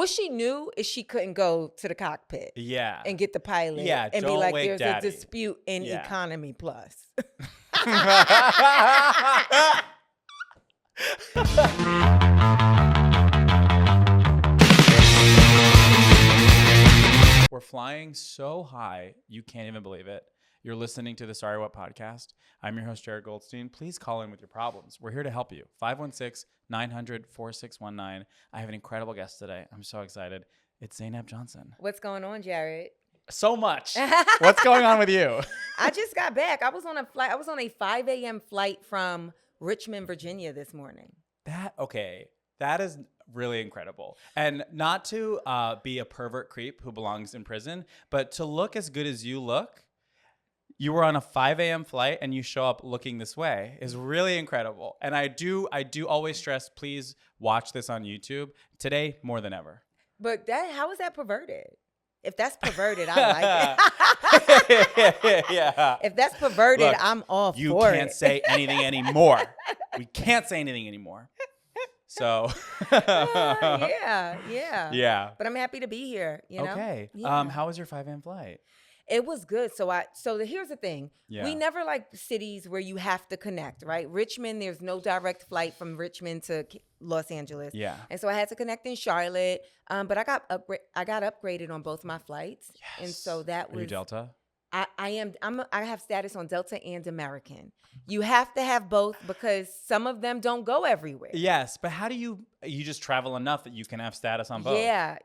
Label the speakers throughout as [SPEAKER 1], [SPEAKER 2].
[SPEAKER 1] What she knew is she couldn't go to the cockpit.
[SPEAKER 2] Yeah.
[SPEAKER 1] And get the pilot.
[SPEAKER 2] Yeah,
[SPEAKER 1] and
[SPEAKER 2] don't
[SPEAKER 1] be like,
[SPEAKER 2] wake
[SPEAKER 1] there's
[SPEAKER 2] daddy.
[SPEAKER 1] a dispute in economy plus.
[SPEAKER 2] We're flying so high, you can't even believe it. You're listening to the Sorry What podcast. I'm your host, Jared Goldstein. Please call in with your problems. We're here to help you. 516-900-4619. I have an incredible guest today. I'm so excited. It's Zainab Johnson.
[SPEAKER 1] What's going on, Jared?
[SPEAKER 2] So much. What's going on with you?
[SPEAKER 1] I just got back. I was on a flight. I was on a 5 a.m. flight from Richmond, Virginia this morning.
[SPEAKER 2] That is really incredible. And not to be a pervert creep who belongs in prison, but to look as good as you look, you were on a 5 a.m. flight and you show up looking this way is really incredible. And I do always stress, please watch this on YouTube. Today, more than ever.
[SPEAKER 1] But how is that perverted? If that's perverted, I like it.
[SPEAKER 2] Yeah.
[SPEAKER 1] If that's perverted,
[SPEAKER 2] Look,
[SPEAKER 1] I'm all for it.
[SPEAKER 2] You can't say anything anymore. We can't say anything anymore. So.
[SPEAKER 1] Yeah. But I'm happy to be here, you know?
[SPEAKER 2] Okay.
[SPEAKER 1] Yeah.
[SPEAKER 2] How was your 5 a.m. flight?
[SPEAKER 1] It was good. So here's the thing.
[SPEAKER 2] Yeah.
[SPEAKER 1] We never like cities where you have to connect, right? Richmond, there's no direct flight from Richmond to Los Angeles.
[SPEAKER 2] Yeah.
[SPEAKER 1] And so I had to connect in Charlotte. But I got upgraded on both my flights.
[SPEAKER 2] Yes.
[SPEAKER 1] And so that was
[SPEAKER 2] Are you Delta?
[SPEAKER 1] I have status on Delta and American. You have to have both because some of them don't go everywhere.
[SPEAKER 2] Yes, but how do you just travel enough that you can have status on both?
[SPEAKER 1] Yeah.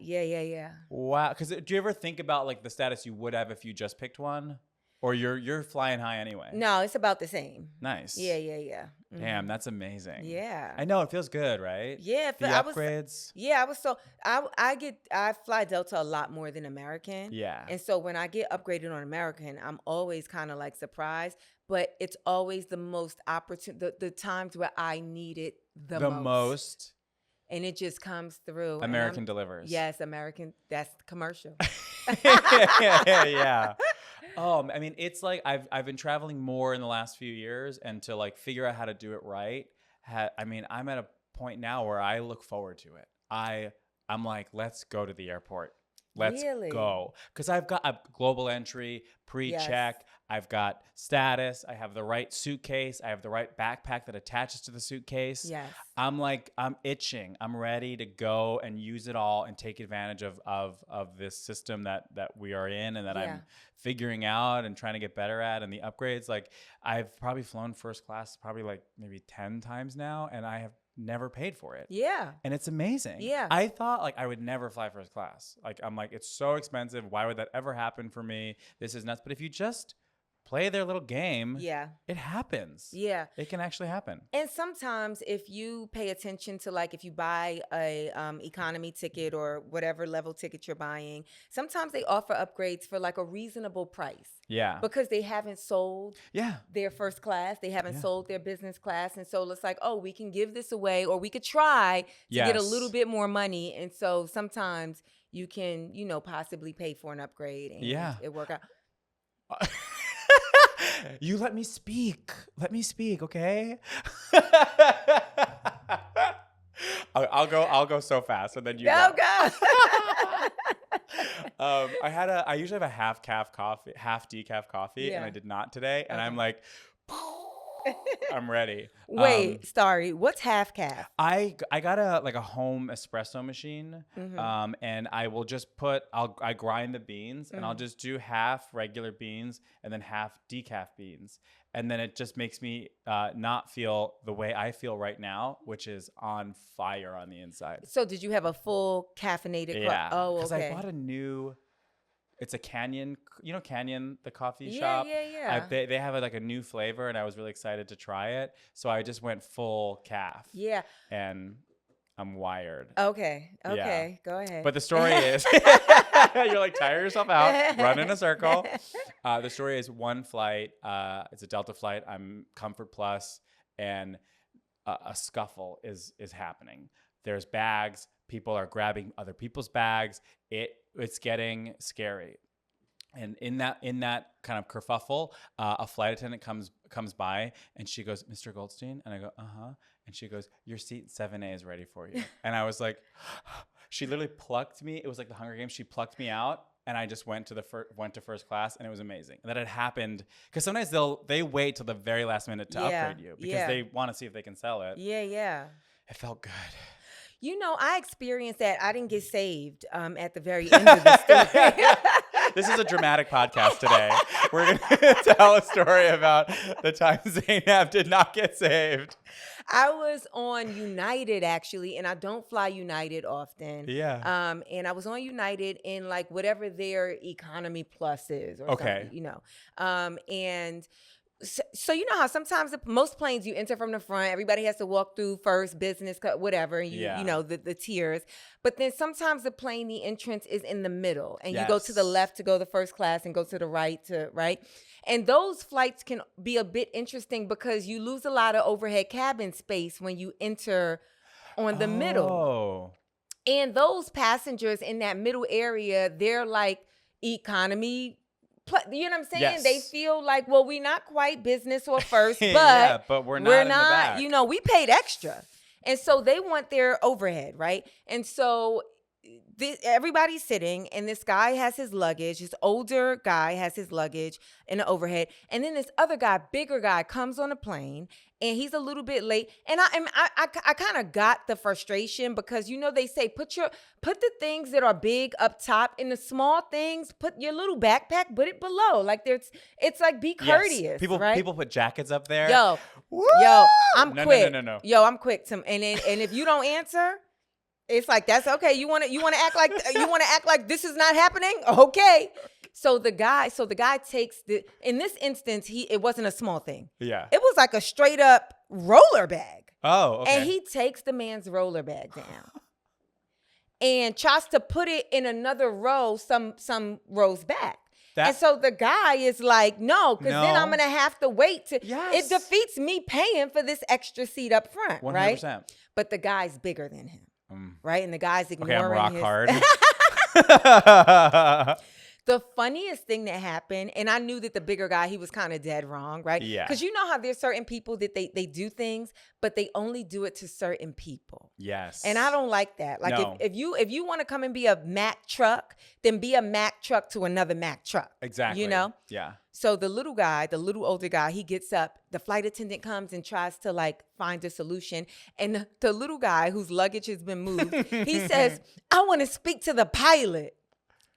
[SPEAKER 2] Wow, because do you ever think about like the status you would have if you just picked one, or you're flying high anyway?
[SPEAKER 1] No, it's about the same.
[SPEAKER 2] Nice.
[SPEAKER 1] Yeah. Mm-hmm.
[SPEAKER 2] Damn, that's amazing.
[SPEAKER 1] Yeah.
[SPEAKER 2] I know, it feels good, right?
[SPEAKER 1] Yeah.
[SPEAKER 2] The upgrades.
[SPEAKER 1] I fly Delta a lot more than American.
[SPEAKER 2] Yeah.
[SPEAKER 1] And so when I get upgraded on American, I'm always kind of like surprised, but it's always the most opportune, the times where I need it the most. And it just comes through.
[SPEAKER 2] American delivers.
[SPEAKER 1] Yes, American. That's commercial.
[SPEAKER 2] Yeah. Oh, I mean, it's like I've been traveling more in the last few years, and to like figure out how to do it right. I'm at a point now where I look forward to it. I'm like, let's go to the airport. Let's go. Because I've got a global entry, pre-check. Yes. I've got status. I have the right suitcase. I have the right backpack that attaches to the suitcase.
[SPEAKER 1] Yes.
[SPEAKER 2] I'm itching. I'm ready to go and use it all and take advantage of this system that we are in and that I'm figuring out and trying to get better at. And the upgrades, like I've probably flown first class probably like maybe 10 times now, and I have never paid for it.
[SPEAKER 1] Yeah.
[SPEAKER 2] And it's amazing.
[SPEAKER 1] Yeah.
[SPEAKER 2] I thought like I would never fly first class. Like I'm like, it's so expensive. Why would that ever happen for me? This is nuts. But if you just play their little game, it happens.
[SPEAKER 1] Yeah.
[SPEAKER 2] It can actually happen.
[SPEAKER 1] And sometimes if you pay attention to, like, if you buy a economy ticket or whatever level ticket you're buying, sometimes they offer upgrades for like a reasonable price.
[SPEAKER 2] Yeah.
[SPEAKER 1] Because they haven't sold their first class. They haven't sold their business class. And so it's like, oh, we can give this away, or we could try to get a little bit more money. And so sometimes you can, possibly pay for an upgrade and it work out.
[SPEAKER 2] You let me speak. Okay? I'll go so fast, and then you go. I usually have a half decaf coffee, and I did not today, and I'm like, I'm ready.
[SPEAKER 1] Wait, sorry. What's half calf?
[SPEAKER 2] I got a home espresso machine, and I will just I grind the beans, and I'll just do half regular beans and then half decaf beans, and then it just makes me not feel the way I feel right now, which is on fire on the inside.
[SPEAKER 1] So did you have a full caffeinated?
[SPEAKER 2] Yeah.
[SPEAKER 1] Oh, okay.
[SPEAKER 2] Because I bought a new. It's a Canyon, Canyon, the coffee shop.
[SPEAKER 1] Yeah.
[SPEAKER 2] They have a new flavor, and I was really excited to try it. So I just went full calf.
[SPEAKER 1] Yeah.
[SPEAKER 2] And I'm wired.
[SPEAKER 1] Okay. Go ahead.
[SPEAKER 2] But the story is, you're like, tire yourself out, run in a circle. The story is one flight. It's a Delta flight. I'm Comfort Plus, and a scuffle is happening. There's bags. People are grabbing other people's bags. It's getting scary. And in that kind of kerfuffle, a flight attendant comes by, and she goes, "Mr. Goldstein?" And I go, "Uh-huh." And she goes, "Your seat 7A is ready for you." And I was like, She literally plucked me. It was like the Hunger Games. She plucked me out, and I just went to first class, and it was amazing. And that had happened because sometimes they wait till the very last minute to upgrade you because they want to see if they can sell it.
[SPEAKER 1] Yeah.
[SPEAKER 2] It felt good.
[SPEAKER 1] I experienced that. I didn't get saved at the very end of the story.
[SPEAKER 2] This is a dramatic podcast today. We're going to tell a story about the time Zainab did not get saved.
[SPEAKER 1] I was on United, actually, and I don't fly United often.
[SPEAKER 2] Yeah.
[SPEAKER 1] And I was on United in like whatever their economy plus is or something, and so you know how sometimes most planes you enter from the front, everybody has to walk through first, business, whatever, you know, the tiers. But then sometimes the plane, the entrance is in the middle, and you go to the left to go to first class and go to the right. And those flights can be a bit interesting because you lose a lot of overhead cabin space when you enter on the middle. And those passengers in that middle area, they're like economy. You know what I'm saying?
[SPEAKER 2] Yes.
[SPEAKER 1] They feel like, well, we're not quite business or first, but
[SPEAKER 2] but we're not in the back.
[SPEAKER 1] You know, we paid extra. And so they want their overhead, right? And so everybody's sitting, and this guy has his luggage. This older guy has his luggage in the overhead. And then this other guy, bigger guy, comes on a plane, and he's a little bit late. And I kind of got the frustration because, you know, they say put the things that are big up top, and the small things, put your little backpack, put it below. Like it's like be courteous.
[SPEAKER 2] Yes.
[SPEAKER 1] Right?
[SPEAKER 2] People put jackets up there.
[SPEAKER 1] Yo, I'm quick.
[SPEAKER 2] No.
[SPEAKER 1] Yo, I'm quick. And if you don't answer, it's like, that's okay. You want to act like this is not happening? Okay. So the guy takes in this instance, it wasn't a small thing.
[SPEAKER 2] Yeah.
[SPEAKER 1] It was like a straight up roller bag.
[SPEAKER 2] Oh, okay.
[SPEAKER 1] And he takes the man's roller bag down and tries to put it in another row, some rows back. And so the guy is like, no, because then I'm going to have to wait. It defeats me paying for this extra seat up front, 100%. Right? But the guy's bigger than him. Right? And the guy's ignoring
[SPEAKER 2] I'm rock
[SPEAKER 1] his...
[SPEAKER 2] hard.
[SPEAKER 1] The funniest thing that happened, and I knew that the bigger guy, he was kind of dead wrong, right?
[SPEAKER 2] Yeah.
[SPEAKER 1] Because you know how there's certain people that they do things, but they only do it to certain people.
[SPEAKER 2] Yes.
[SPEAKER 1] And I don't like that. Like if you want to come and be a Mack truck, then be a Mack truck to another Mack truck.
[SPEAKER 2] Exactly.
[SPEAKER 1] You know?
[SPEAKER 2] Yeah.
[SPEAKER 1] So the little older guy, he gets up. The flight attendant comes and tries to like find a solution. And the little guy whose luggage has been moved, he says, I want to speak to the pilot.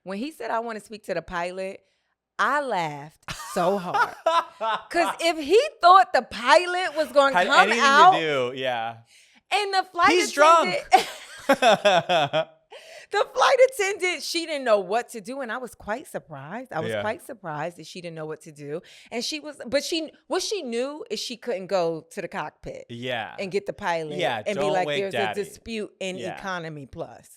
[SPEAKER 1] When he said, I want to speak to the pilot, I laughed so hard. Because if he thought the pilot was going to come out.
[SPEAKER 2] To do. Yeah.
[SPEAKER 1] And the flight
[SPEAKER 2] He's
[SPEAKER 1] attendant.
[SPEAKER 2] Drunk.
[SPEAKER 1] The flight attendant, she didn't know what to do. And I was quite surprised. I was quite surprised that she didn't know what to do. And what she knew is she couldn't go to the cockpit.
[SPEAKER 2] Yeah.
[SPEAKER 1] And get the pilot.
[SPEAKER 2] Yeah.
[SPEAKER 1] And be like, there's
[SPEAKER 2] daddy.
[SPEAKER 1] a dispute in economy plus.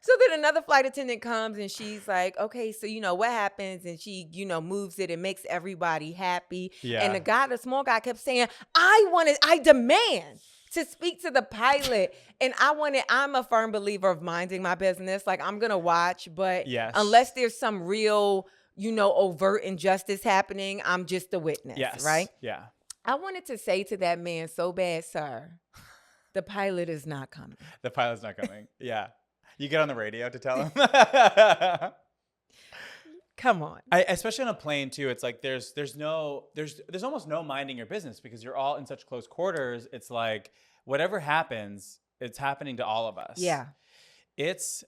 [SPEAKER 1] So then another flight attendant comes and she's like, okay, so you know what happens? And she, you know, moves it and makes everybody happy. Yeah. And the small guy kept saying, I demand to speak to the pilot. And I'm a firm believer of minding my business. Like, I'm going to watch, but unless there's some real, you know, overt injustice happening, I'm just a witness. Yes. Right?
[SPEAKER 2] Yeah.
[SPEAKER 1] I wanted to say to that man so bad, sir, the pilot is not coming.
[SPEAKER 2] The pilot's not coming. Yeah. You get on the radio to tell him.
[SPEAKER 1] Come on.
[SPEAKER 2] Especially on a plane too. It's like there's almost no minding your business because you're all in such close quarters. It's like whatever happens, it's happening to all of us.
[SPEAKER 1] Yeah.
[SPEAKER 2] It's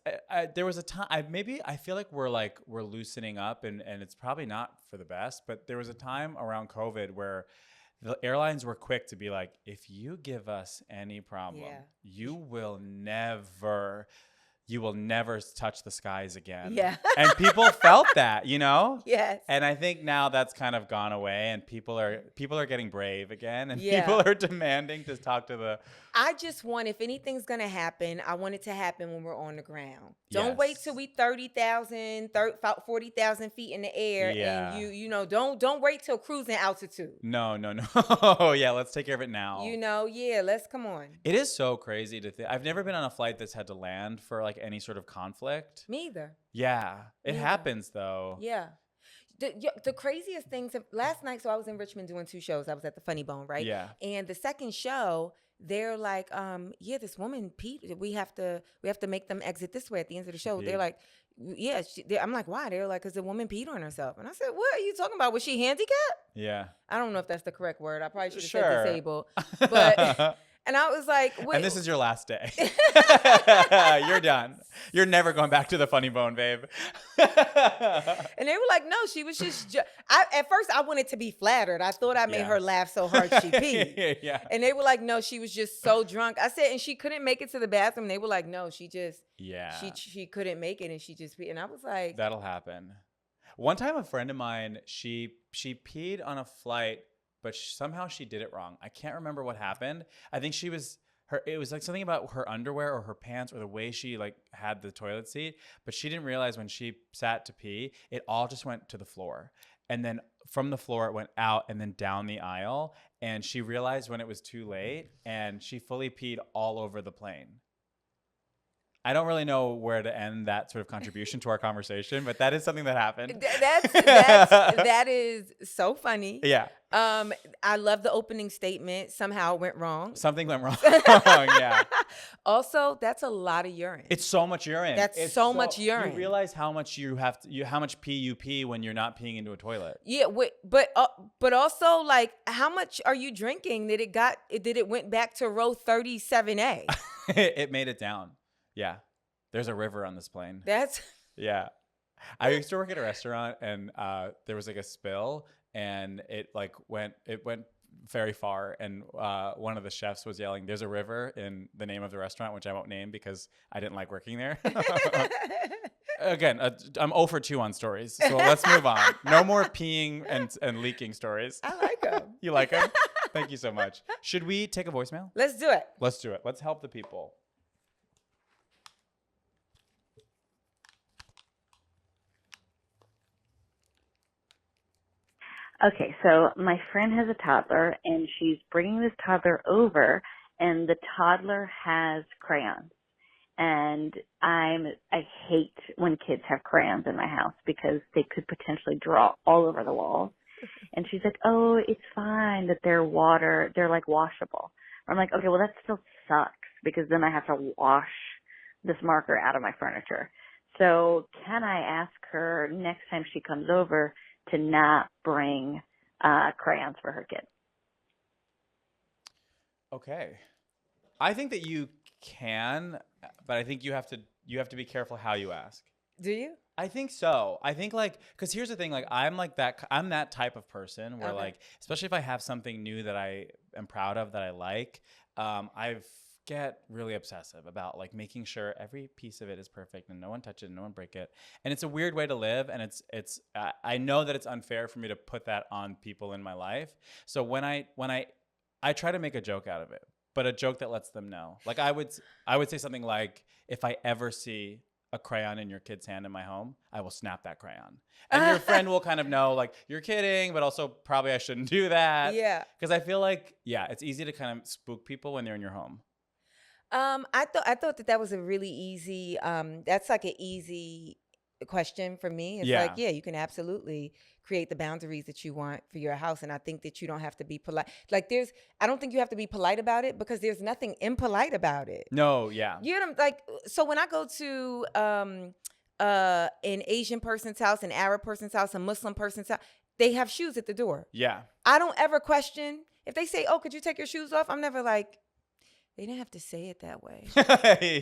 [SPEAKER 2] there was a time I feel like we're loosening up and it's probably not for the best, but there was a time around COVID where the airlines were quick to be like, if you give us any problem, you will never touch the skies again. Yeah. And people felt that, you know?
[SPEAKER 1] Yes.
[SPEAKER 2] And I think now that's kind of gone away and people are getting brave again and people are demanding to talk to the...
[SPEAKER 1] I just want, if anything's going to happen, I want it to happen when we're on the ground. Don't wait till we 30,000, 40,000 feet in the air and you know, don't wait till cruising altitude.
[SPEAKER 2] No. Yeah, let's take care of it now.
[SPEAKER 1] You know, come on.
[SPEAKER 2] It is so crazy to think. I've never been on a flight that's had to land for like any sort of conflict.
[SPEAKER 1] Me either.
[SPEAKER 2] Yeah, it happens though.
[SPEAKER 1] Yeah. The craziest things last night, so I was in Richmond doing 2 shows. I was at the Funny Bone, right?
[SPEAKER 2] Yeah.
[SPEAKER 1] And the second show, they're like, yeah, this woman peed. We have to make them exit this way at the end of the show. They're like, yeah. I'm like, why? They're like, because the woman peed on herself. And I said, what are you talking about? Was she handicapped?
[SPEAKER 2] Yeah.
[SPEAKER 1] I don't know if that's the correct word. I probably should have
[SPEAKER 2] Sure.
[SPEAKER 1] said disabled. But and I was like, wait.
[SPEAKER 2] And this is your last day. You're done. You're never going back to the funny bone, babe.
[SPEAKER 1] And they were like, no, she was just. At first, I wanted to be flattered. I thought I made her laugh so hard she peed.
[SPEAKER 2] Yeah.
[SPEAKER 1] And they were like, no, she was just so drunk. I said, and she couldn't make it to the bathroom. They were like, no, she just. Yeah. She couldn't make it, and she just peed. And I was like,
[SPEAKER 2] that'll happen. One time, a friend of mine, she peed on a flight, but somehow she did it wrong. I can't remember what happened. I think it was like something about her underwear or her pants or the way she like had the toilet seat, but she didn't realize when she sat to pee, it all just went to the floor. And then from the floor, it went out and then down the aisle. And she realized when it was too late, and she fully peed all over the plane. I don't really know where to end that sort of contribution to our conversation, but that is something that happened.
[SPEAKER 1] That is so funny.
[SPEAKER 2] Yeah.
[SPEAKER 1] I love the opening statement. Somehow it went wrong.
[SPEAKER 2] Something went wrong. Yeah.
[SPEAKER 1] Also, that's a lot of urine.
[SPEAKER 2] It's so much urine.
[SPEAKER 1] That's so much urine.
[SPEAKER 2] You realize how much how much pee you pee when you're not peeing into a toilet.
[SPEAKER 1] Yeah, but also like how much are you drinking that it went back to row 37A?
[SPEAKER 2] It made it down. Yeah. There's a river on this plane. Yeah. I used to work at a restaurant, and there was like a spill, and it went very far, and one of the chefs was yelling, "There's a river," in the name of the restaurant, which I won't name because I didn't like working there. Again, I'm 0 for 2 on stories, so let's move on. No more peeing and leaking stories.
[SPEAKER 1] I like them.
[SPEAKER 2] You like them? Thank you so much. Should we take a voicemail?
[SPEAKER 1] Let's do it.
[SPEAKER 2] Let's do it. Let's help the people.
[SPEAKER 3] Okay, so my friend has a toddler, and she's bringing this toddler over, and the toddler has crayons. And I hate when kids have crayons in my house because they could potentially draw all over the walls. And she's like, oh, it's fine that they're like washable. I'm like, okay, well, that still sucks because then I have to wash this marker out of my furniture. So can I ask her next time she comes over to not bring crayons for her kid?
[SPEAKER 2] Okay. I think that you can, but I think you have to be careful how you ask.
[SPEAKER 1] Do you?
[SPEAKER 2] I think so. I think because here's the thing, I'm that type of person where especially if I have something new that I am proud of, that I like, I get really obsessive about making sure every piece of it is perfect and no one touch it and no one break it. And it's a weird way to live, and it's I know that it's unfair for me to put that on people in my life. So when I try to make a joke out of it, but a joke that lets them know. I would say something like, if I ever see a crayon in your kid's hand in my home, I will snap that crayon. And your friend will kind of know, you're kidding, but also probably I shouldn't do that.
[SPEAKER 1] Yeah.
[SPEAKER 2] Because I feel it's easy to kind of spook people when they're in your home.
[SPEAKER 1] I thought that was a really easy, that's an easy question for me. It's you can absolutely create the boundaries that you want for your house. And I think that you don't have to be polite. I don't think you have to be polite about it because there's nothing impolite about it.
[SPEAKER 2] No, yeah.
[SPEAKER 1] You know, so when I go to an Asian person's house, an Arab person's house, a Muslim person's house, they have shoes at the door.
[SPEAKER 2] Yeah.
[SPEAKER 1] I don't ever question if they say, oh, could you take your shoes off? I'm never like, they didn't have to say it that way.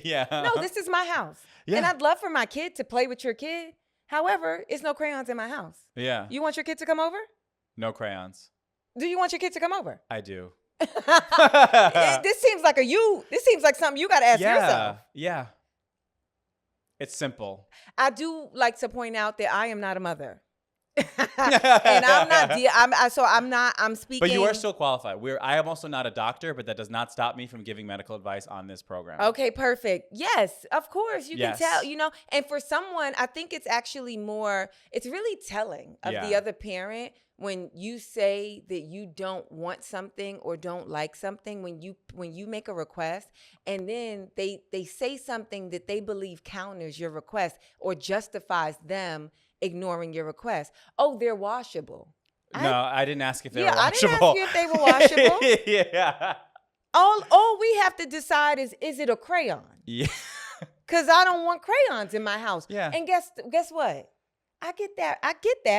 [SPEAKER 2] Yeah.
[SPEAKER 1] No, this is my house. Yeah. And I'd love for my kid to play with your kid. However, it's no crayons in my house.
[SPEAKER 2] Yeah.
[SPEAKER 1] You want your kid to come over?
[SPEAKER 2] No crayons.
[SPEAKER 1] Do you want your kid to come over?
[SPEAKER 2] I do.
[SPEAKER 1] This seems like something you got to ask yourself.
[SPEAKER 2] Yeah. It's simple.
[SPEAKER 1] I do like to point out that I am not a mother. And I'm speaking.
[SPEAKER 2] But you are still qualified. I am also not a doctor, but that does not stop me from giving medical advice on this program.
[SPEAKER 1] Okay, perfect. Yes, of course. You can tell, and for someone, I think it's actually it's really telling of the other parent when you say that you don't want something or don't like something, when you make a request and then they say something that they believe counters your request or justifies them ignoring your request. Oh, they're washable.
[SPEAKER 2] No, I didn't ask if they were washable.
[SPEAKER 1] I didn't ask you if they were washable.
[SPEAKER 2] Yeah.
[SPEAKER 1] All we have to decide is it a crayon?
[SPEAKER 2] Yeah.
[SPEAKER 1] Because I don't want crayons in my house.
[SPEAKER 2] Yeah.
[SPEAKER 1] And guess what? I get that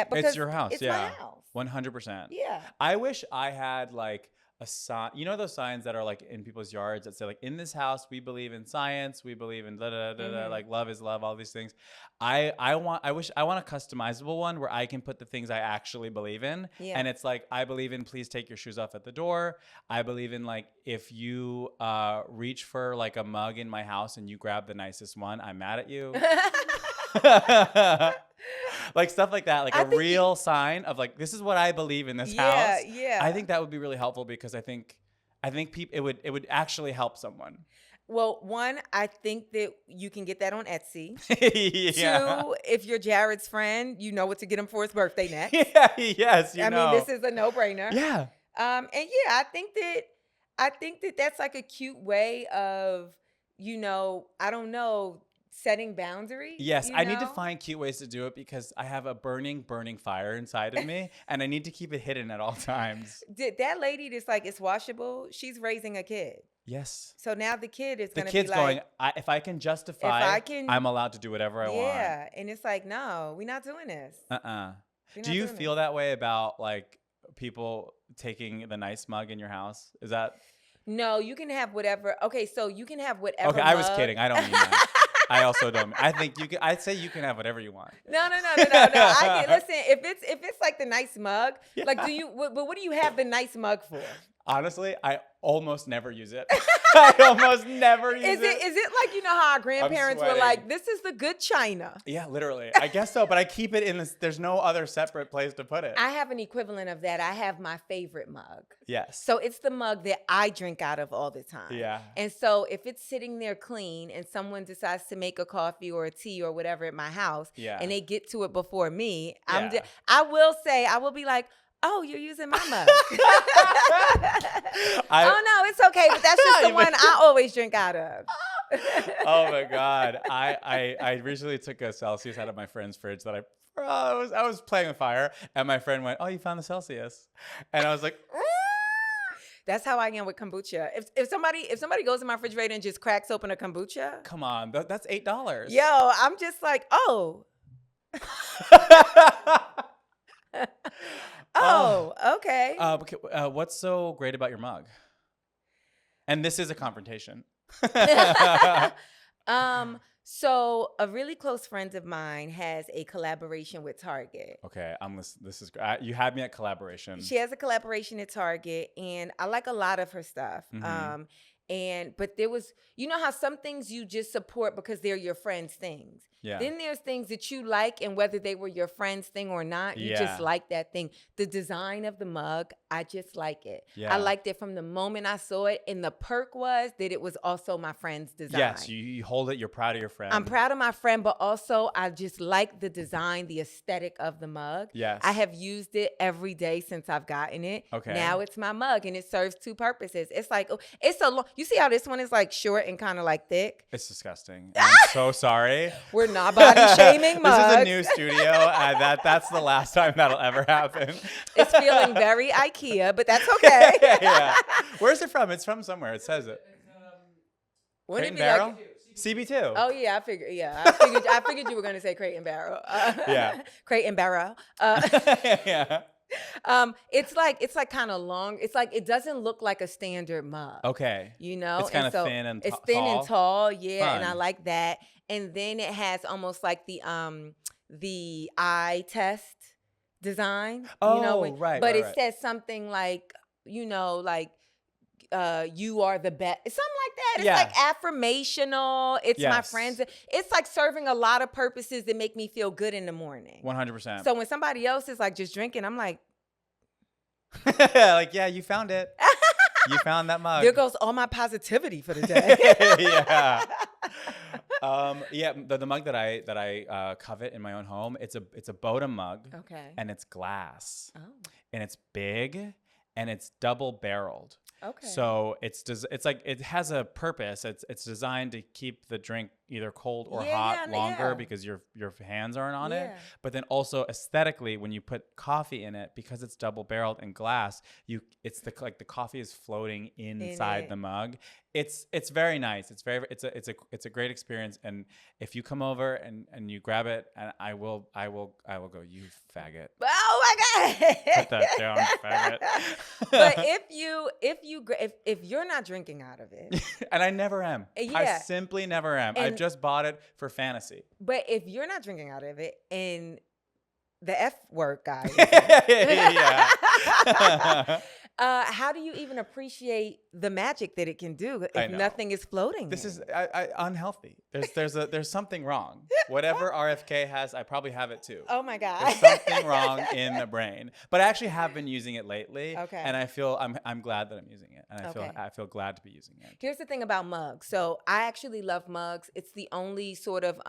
[SPEAKER 1] because
[SPEAKER 2] it's your house.
[SPEAKER 1] It's
[SPEAKER 2] yeah.
[SPEAKER 1] my house.
[SPEAKER 2] 100%.
[SPEAKER 1] Yeah.
[SPEAKER 2] I wish I had like a sign. You know those signs that are like in people's yards that say like, in this house we believe in science, we believe in da da da da, like love is love, all these things. I want a customizable one where I can put the things I actually believe in.
[SPEAKER 1] Yeah.
[SPEAKER 2] And it's like, I believe in please take your shoes off at the door. I believe in like, if you reach for like a mug in my house and you grab the nicest one, I'm mad at you. Like stuff like that, like a real sign of like, this is what I believe in this house.
[SPEAKER 1] Yeah.
[SPEAKER 2] I think that would be really helpful because I think people it would actually help someone.
[SPEAKER 1] Well, one, I think that you can get that on Etsy.
[SPEAKER 2] Yeah.
[SPEAKER 1] 2, if you're Jared's friend, you know what to get him for his birthday next.
[SPEAKER 2] Yeah. Yes.
[SPEAKER 1] I mean, this is a no-brainer.
[SPEAKER 2] Yeah.
[SPEAKER 1] And yeah, I think that that's like a cute way of, I don't know, setting boundaries.
[SPEAKER 2] Yes, I need to find cute ways to do it because I have a burning fire inside of me and I need to keep it hidden at all times.
[SPEAKER 1] That lady that's like, it's washable, she's raising a kid.
[SPEAKER 2] Yes.
[SPEAKER 1] So now the kid is going to
[SPEAKER 2] be like... The
[SPEAKER 1] kid's
[SPEAKER 2] going, if I can justify, I'm allowed to do whatever I want.
[SPEAKER 1] Yeah, and it's like, no, we're not doing this.
[SPEAKER 2] Do you feel that way about like people taking the nice mug in your house? Is that...
[SPEAKER 1] No, you can have whatever. Okay, so you can have whatever
[SPEAKER 2] Okay,
[SPEAKER 1] mug.
[SPEAKER 2] I was kidding. I don't mean that. I also don't. I think you can. I'd say you can have whatever you want.
[SPEAKER 1] No. Listen, if it's like the nice mug, like but what do you have the nice mug for?
[SPEAKER 2] Honestly, I almost never use it. I almost never use it.
[SPEAKER 1] Is it like, how our grandparents were like, this is the good china?
[SPEAKER 2] Yeah, literally. I guess so, but I keep it in this. There's no other separate place to put it.
[SPEAKER 1] I have an equivalent of that. I have my favorite mug.
[SPEAKER 2] Yes.
[SPEAKER 1] So it's the mug that I drink out of all the time.
[SPEAKER 2] Yeah.
[SPEAKER 1] And so if it's sitting there clean and someone decides to make a coffee or a tea or whatever at my house, and they get to it before me, I will be like, oh, you're using my mug. Oh, no, it's okay. But that's just the one I always drink out of.
[SPEAKER 2] Oh, my God. I recently took a Celsius out of my friend's fridge that I was playing with fire. And my friend went, oh, you found the Celsius. And I was like...
[SPEAKER 1] That's how I am with kombucha. If somebody goes in my refrigerator and just cracks open a kombucha.
[SPEAKER 2] Come on. That's $8.
[SPEAKER 1] Yo, I'm just like, oh. Oh, okay.
[SPEAKER 2] What's so great about your mug? And this is a confrontation.
[SPEAKER 1] So a really close friend of mine has a collaboration with Target.
[SPEAKER 2] Okay, this is you had me at collaboration.
[SPEAKER 1] She has a collaboration at Target, and I like a lot of her stuff. But there was, how some things you just support because they're your friend's things.
[SPEAKER 2] Yeah.
[SPEAKER 1] Then there's things that you like, and whether they were your friend's thing or not, you just like that thing. The design of the mug, I just like it. Yeah. I liked it from the moment I saw it, and the perk was that it was also my friend's design.
[SPEAKER 2] Yes, you hold it, you're proud of your friend.
[SPEAKER 1] I'm proud of my friend, but also I just like the design, the aesthetic of the mug.
[SPEAKER 2] Yes.
[SPEAKER 1] I have used it every day since I've gotten it.
[SPEAKER 2] Okay.
[SPEAKER 1] Now it's my mug, and it serves 2 purposes. It's like, it's a long, you see how this one is like short and kind of like thick?
[SPEAKER 2] It's disgusting. I'm so sorry.
[SPEAKER 1] We're not body shaming mugs.
[SPEAKER 2] This is a new studio, and that's the last time that'll ever happen.
[SPEAKER 1] It's feeling very IKEA, but that's okay.
[SPEAKER 2] Yeah. Where's it from? It's from somewhere. It says it.
[SPEAKER 1] Wouldn't it be
[SPEAKER 2] Barrel?
[SPEAKER 1] like
[SPEAKER 2] CB2.
[SPEAKER 1] Oh yeah, I figured you were gonna say Crate and Barrel. Crate and Barrel.
[SPEAKER 2] Yeah.
[SPEAKER 1] It's like kind of long. It's like, it doesn't look like a standard mug.
[SPEAKER 2] Okay.
[SPEAKER 1] It's
[SPEAKER 2] kind of thin and
[SPEAKER 1] it's thin
[SPEAKER 2] tall.
[SPEAKER 1] and tall. Yeah,
[SPEAKER 2] Fun.
[SPEAKER 1] and I like that. And then it has almost like the eye test design.
[SPEAKER 2] Oh, right.
[SPEAKER 1] But
[SPEAKER 2] right,
[SPEAKER 1] it says something like, you are the best. It's something like that. It's like affirmational. It's my friends. It's like serving a lot of purposes that make me feel good in the morning.
[SPEAKER 2] 100%.
[SPEAKER 1] So when somebody else is like just drinking, I'm like,
[SPEAKER 2] like, yeah, you found it. You found that mug.
[SPEAKER 1] There goes all my positivity for the day.
[SPEAKER 2] Yeah. The mug that I covet in my own home, it's a Boda mug.
[SPEAKER 1] Okay.
[SPEAKER 2] And it's glass.
[SPEAKER 1] Oh.
[SPEAKER 2] And it's big. and it's double barreled.
[SPEAKER 1] Okay.
[SPEAKER 2] So it's like it has a purpose. It's designed to keep the drink either cold or hot longer because your hands aren't on it. But then also aesthetically, when you put coffee in it, because it's double barreled in glass, it's the coffee is floating inside the mug. It's very nice. It's a great experience. And if you come over and you grab it, and I will go, you faggot.
[SPEAKER 1] Oh my God.
[SPEAKER 2] Put that down, faggot.
[SPEAKER 1] But if you're not drinking out of it,
[SPEAKER 2] and I never am. I simply never am. I've just bought it for fantasy.
[SPEAKER 1] But if you're not drinking out of it, and the F word guy, how do you even appreciate the magic that it can do if nothing is floating?
[SPEAKER 2] This is unhealthy. There's something wrong. Whatever RFK has, I probably have it too.
[SPEAKER 1] Oh my God.
[SPEAKER 2] There's something wrong in the brain. But I actually have been using it lately.
[SPEAKER 1] Okay.
[SPEAKER 2] And I feel I'm glad that I'm using it. And I feel glad to be using it.
[SPEAKER 1] Here's the thing about mugs. So I actually love mugs. It's the only sort of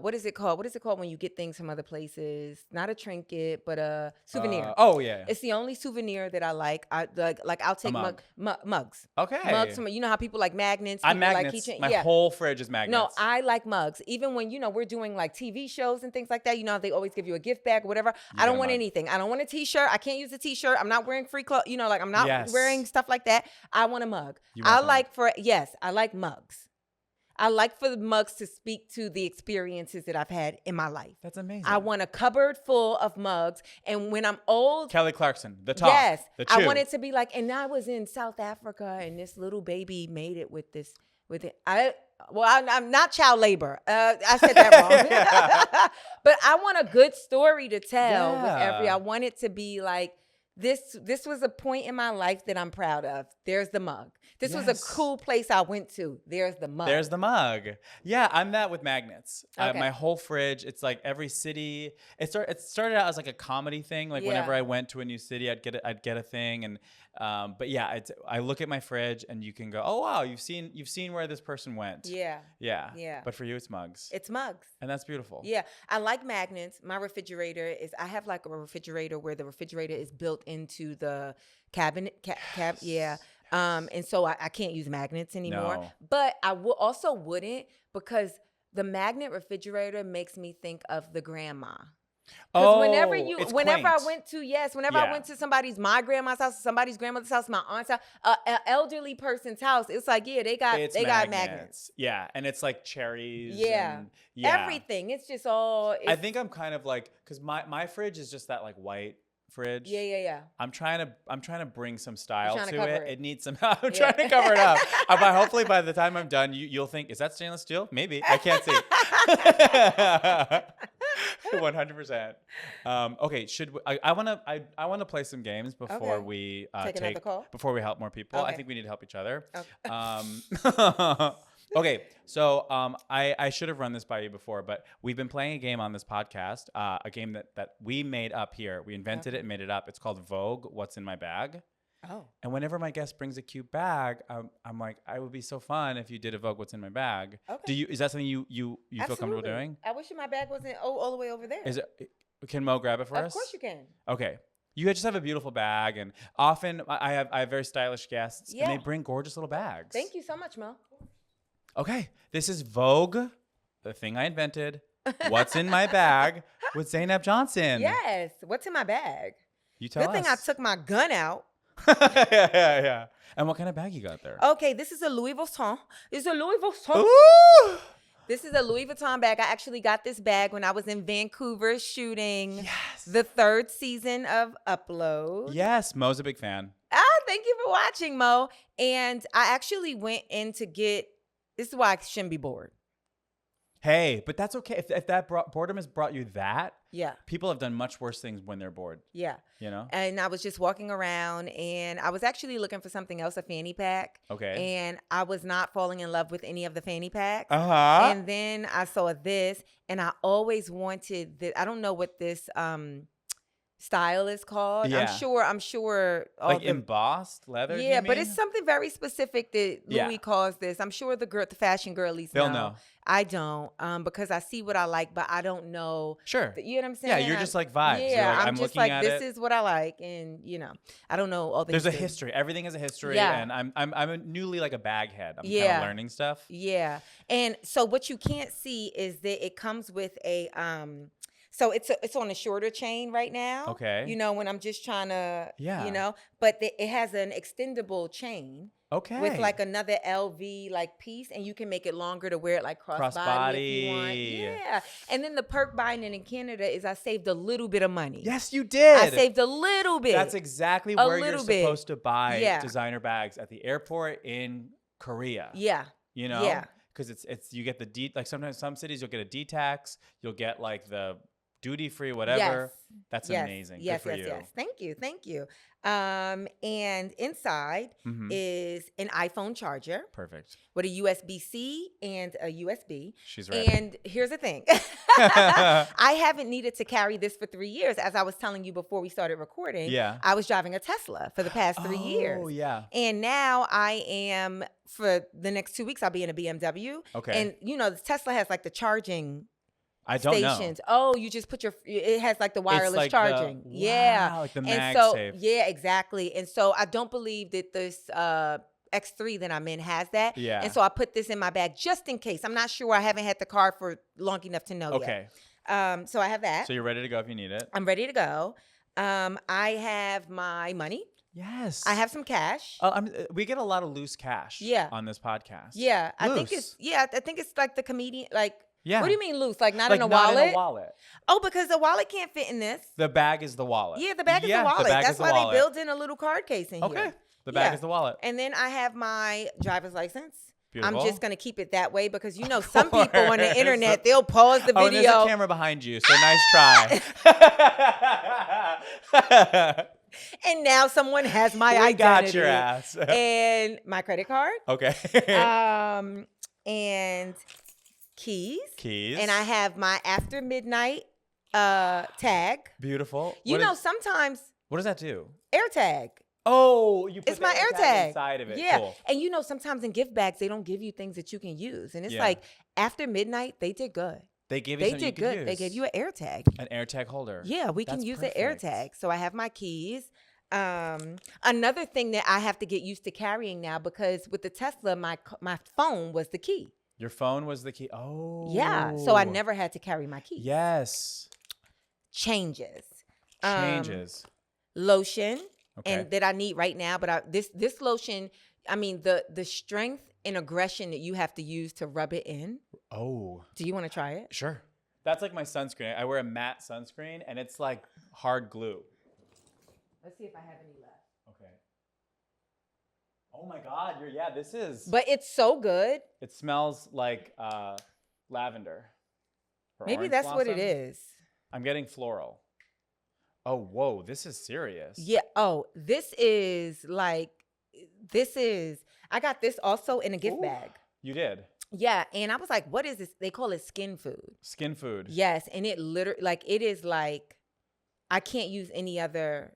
[SPEAKER 1] what is it called? What is it called when you get things from other places? Not a trinket, but a souvenir. It's the only souvenir that I like. I'll take mugs.
[SPEAKER 2] Okay.
[SPEAKER 1] Mugs from, you know how people like magnets.
[SPEAKER 2] I'm magnets.
[SPEAKER 1] Like
[SPEAKER 2] My whole fridge is magnets.
[SPEAKER 1] No, I like mugs. Even when, we're doing like TV shows and things like that, they always give you a gift bag or whatever. I don't want anything. I don't want a t-shirt. I can't use a t-shirt. I'm not wearing free clothes. I'm not wearing stuff like that. I want a mug. I like mugs. I like for the mugs to speak to the experiences that I've had in my life.
[SPEAKER 2] That's amazing.
[SPEAKER 1] I want a cupboard full of mugs. And when I'm old.
[SPEAKER 2] Kelly Clarkson, the top.
[SPEAKER 1] Yes.
[SPEAKER 2] The chew.
[SPEAKER 1] I want it to be like, and I was in South Africa and this little baby made it with it. I'm not child labor. I said that wrong. But I want a good story to tell with I want it to be like, this was a point in my life that I'm proud of. There's the mug. This was a cool place I went to. There's the mug.
[SPEAKER 2] There's the mug. Yeah, I'm that with magnets. My whole fridge, it's like every city. It started out as like a comedy thing. Like whenever I went to a new city, I'd get a thing. And but yeah, I look at my fridge and you can go, oh wow, you've seen where this person went. Yeah. But for you, it's mugs.
[SPEAKER 1] It's mugs.
[SPEAKER 2] And that's beautiful.
[SPEAKER 1] Yeah, I like magnets. My refrigerator I have like a refrigerator where the refrigerator is built into the cabinet. Yeah. And so I can't use magnets anymore.
[SPEAKER 2] No.
[SPEAKER 1] But I wouldn't, because the magnet refrigerator makes me think of the grandma. Because whenever I went to my grandma's house, somebody's grandmother's house, my aunt's house, an elderly person's house, it's like, they got magnets.
[SPEAKER 2] Yeah, and it's like cherries.
[SPEAKER 1] Yeah. Everything. It's just all.
[SPEAKER 2] I think I'm kind of like, because my fridge is just that like white fridge.
[SPEAKER 1] Yeah. I'm
[SPEAKER 2] trying to bring some style to
[SPEAKER 1] it.
[SPEAKER 2] It needs some. I'm trying to cover it up. But hopefully by the time I'm done, you'll think, is that stainless steel? Maybe. I can't see. 100%. Okay. I want to play some games before we
[SPEAKER 1] take another call?
[SPEAKER 2] Before we help more people.
[SPEAKER 1] Okay.
[SPEAKER 2] I think we need to help each other.
[SPEAKER 1] Okay.
[SPEAKER 2] Okay, so I should have run this by you before, but we've been playing a game on this podcast, a game that we made up here. We invented it and made it up. It's called Vogue, What's in My Bag?
[SPEAKER 1] Oh.
[SPEAKER 2] And whenever my guest brings a cute bag, I'm like, it would be so fun if you did a Vogue, What's in My Bag? Okay. Is that something you feel comfortable doing?
[SPEAKER 1] I wish my bag wasn't all the way over there.
[SPEAKER 2] Can Mo grab it for us?
[SPEAKER 1] Of course you can.
[SPEAKER 2] Okay. You just have a beautiful bag, and often I have very stylish guests, and they bring gorgeous little bags.
[SPEAKER 1] Thank you so much, Mo.
[SPEAKER 2] Okay, this is Vogue, the thing I invented. What's in my bag with Zainab Johnson?
[SPEAKER 1] Yes. What's in my bag?
[SPEAKER 2] You tell us.
[SPEAKER 1] Good thing I took my gun out.
[SPEAKER 2] Yeah. And what kind of bag you got there?
[SPEAKER 1] Okay, this is a Louis Vuitton. It's a Louis Vuitton.
[SPEAKER 2] Ooh!
[SPEAKER 1] This is a Louis Vuitton bag. I actually got this bag when I was in Vancouver shooting the 3rd season of Upload.
[SPEAKER 2] Yes, Mo's a big fan.
[SPEAKER 1] Thank you for watching, Mo. And I actually went in to get. This is why I shouldn't be bored.
[SPEAKER 2] Hey, but that's okay. If that boredom has brought you that, people have done much worse things when they're bored.
[SPEAKER 1] Yeah.
[SPEAKER 2] You know?
[SPEAKER 1] And I was just walking around, and I was actually looking for something else, a fanny pack.
[SPEAKER 2] Okay.
[SPEAKER 1] And I was not falling in love with any of the fanny packs.
[SPEAKER 2] Uh-huh.
[SPEAKER 1] And then I saw this, and I always wanted this. I don't know what this style is called.
[SPEAKER 2] Yeah.
[SPEAKER 1] I'm sure.
[SPEAKER 2] Like embossed leather.
[SPEAKER 1] Yeah,
[SPEAKER 2] do you
[SPEAKER 1] but
[SPEAKER 2] mean?
[SPEAKER 1] it's something very specific that Louis calls this. I'm sure the fashion girlies
[SPEAKER 2] They'll
[SPEAKER 1] know.
[SPEAKER 2] know.
[SPEAKER 1] I don't, because I see what I like, but I don't know.
[SPEAKER 2] Sure.
[SPEAKER 1] You know what I'm saying?
[SPEAKER 2] Yeah, you're just like vibes.
[SPEAKER 1] Yeah,
[SPEAKER 2] you're like,
[SPEAKER 1] I'm just
[SPEAKER 2] looking
[SPEAKER 1] like,
[SPEAKER 2] at
[SPEAKER 1] this
[SPEAKER 2] it.
[SPEAKER 1] is what I like, and I don't know all the.
[SPEAKER 2] There's a history. Everything has a history, and I'm a newly like a bag head. I'm kind of learning stuff.
[SPEAKER 1] Yeah, and so what you can't see is that it comes with a So it's on a shorter chain right now.
[SPEAKER 2] Okay.
[SPEAKER 1] When I'm just trying to, but it has an extendable chain.
[SPEAKER 2] Okay.
[SPEAKER 1] With like another LV like piece, and you can make it longer to wear it like crossbody if you want. Yeah. And then the perk buying it in Canada is I saved a little bit of money.
[SPEAKER 2] Yes, you did.
[SPEAKER 1] I saved a little bit.
[SPEAKER 2] That's exactly where you're supposed to buy designer bags, at the airport in Korea.
[SPEAKER 1] Yeah.
[SPEAKER 2] Yeah. Because it's you get the like sometimes some cities you'll get a D-tax, you'll get like the duty free, whatever. Yes. That's amazing.
[SPEAKER 1] Yes,
[SPEAKER 2] Good for you.
[SPEAKER 1] Yes. Thank you. And inside is an iPhone charger.
[SPEAKER 2] Perfect.
[SPEAKER 1] With a USB-C and a USB.
[SPEAKER 2] She's ready.
[SPEAKER 1] And here's the thing. I haven't needed to carry this for 3 years. As I was telling you before we started recording, I was driving a Tesla for the past 3 years.
[SPEAKER 2] Oh, yeah.
[SPEAKER 1] And now I am, for the next 2 weeks, I'll be in a BMW.
[SPEAKER 2] Okay.
[SPEAKER 1] And, the Tesla has like the charging
[SPEAKER 2] I don't
[SPEAKER 1] stations.
[SPEAKER 2] know.
[SPEAKER 1] Oh, you just put it has like the wireless
[SPEAKER 2] like
[SPEAKER 1] charging.
[SPEAKER 2] Like the MagSafe.
[SPEAKER 1] Yeah, exactly. And so I don't believe that this X3 that I'm in has that.
[SPEAKER 2] Yeah.
[SPEAKER 1] And so I put this in my bag just in case. I'm not sure. I haven't had the car for long enough to know yet. So I have that.
[SPEAKER 2] So you're ready to go if you need it.
[SPEAKER 1] I'm ready to go. I have my money.
[SPEAKER 2] Yes.
[SPEAKER 1] I have some cash.
[SPEAKER 2] We get a lot of loose cash on this podcast.
[SPEAKER 1] Yeah.
[SPEAKER 2] Loose.
[SPEAKER 1] I think it's like the comedian, like,
[SPEAKER 2] yeah.
[SPEAKER 1] What do you mean loose? Like not in a wallet? Oh, because the wallet can't fit in this.
[SPEAKER 2] The bag is the wallet.
[SPEAKER 1] Yeah, the bag is the wallet. That's why they built in a little card case in here.
[SPEAKER 2] Okay. The bag is the wallet.
[SPEAKER 1] And then I have my driver's license.
[SPEAKER 2] Beautiful.
[SPEAKER 1] I'm just going to keep it that way because, some people on the internet, they'll pause the video.
[SPEAKER 2] Oh, and there's a camera behind you, so nice try.
[SPEAKER 1] And now someone has my identity.
[SPEAKER 2] Got your ass.
[SPEAKER 1] And my credit card.
[SPEAKER 2] Okay.
[SPEAKER 1] And keys.
[SPEAKER 2] Keys.
[SPEAKER 1] And I have my after midnight tag.
[SPEAKER 2] Beautiful.
[SPEAKER 1] Sometimes.
[SPEAKER 2] What does that do?
[SPEAKER 1] AirTag.
[SPEAKER 2] Oh, you put
[SPEAKER 1] it's my AirTag
[SPEAKER 2] inside of it.
[SPEAKER 1] Yeah.
[SPEAKER 2] Cool.
[SPEAKER 1] And sometimes in gift bags, they don't give you things that you can use. And it's like after midnight, they did good.
[SPEAKER 2] They gave you something you could use.
[SPEAKER 1] They gave you an AirTag.
[SPEAKER 2] An AirTag holder.
[SPEAKER 1] Yeah, we can use an AirTag. So I have my keys. Another thing that I have to get used to carrying now, because with the Tesla, my phone was the key.
[SPEAKER 2] Your phone was the key. Oh.
[SPEAKER 1] Yeah. So I never had to carry my keys.
[SPEAKER 2] Yes.
[SPEAKER 1] Changes. Lotion.
[SPEAKER 2] Okay.
[SPEAKER 1] And that I need right now. But this lotion, the strength and aggression that you have to use to rub it in.
[SPEAKER 2] Oh.
[SPEAKER 1] Do you want to try it?
[SPEAKER 2] Sure. That's like my sunscreen. I wear a matte sunscreen, and it's like hard glue.
[SPEAKER 1] Let's see if I have any left.
[SPEAKER 2] Okay. Oh my God, this is.
[SPEAKER 1] But it's so good.
[SPEAKER 2] It smells like lavender.
[SPEAKER 1] Maybe that's what it is.
[SPEAKER 2] I'm getting floral. Oh, whoa, this is serious.
[SPEAKER 1] Yeah. Oh, I got this also in a gift bag.
[SPEAKER 2] You did?
[SPEAKER 1] Yeah. And I was like, what is this? They call it skin food.
[SPEAKER 2] Skin food.
[SPEAKER 1] Yes. And it literally, it is like, I can't use any other,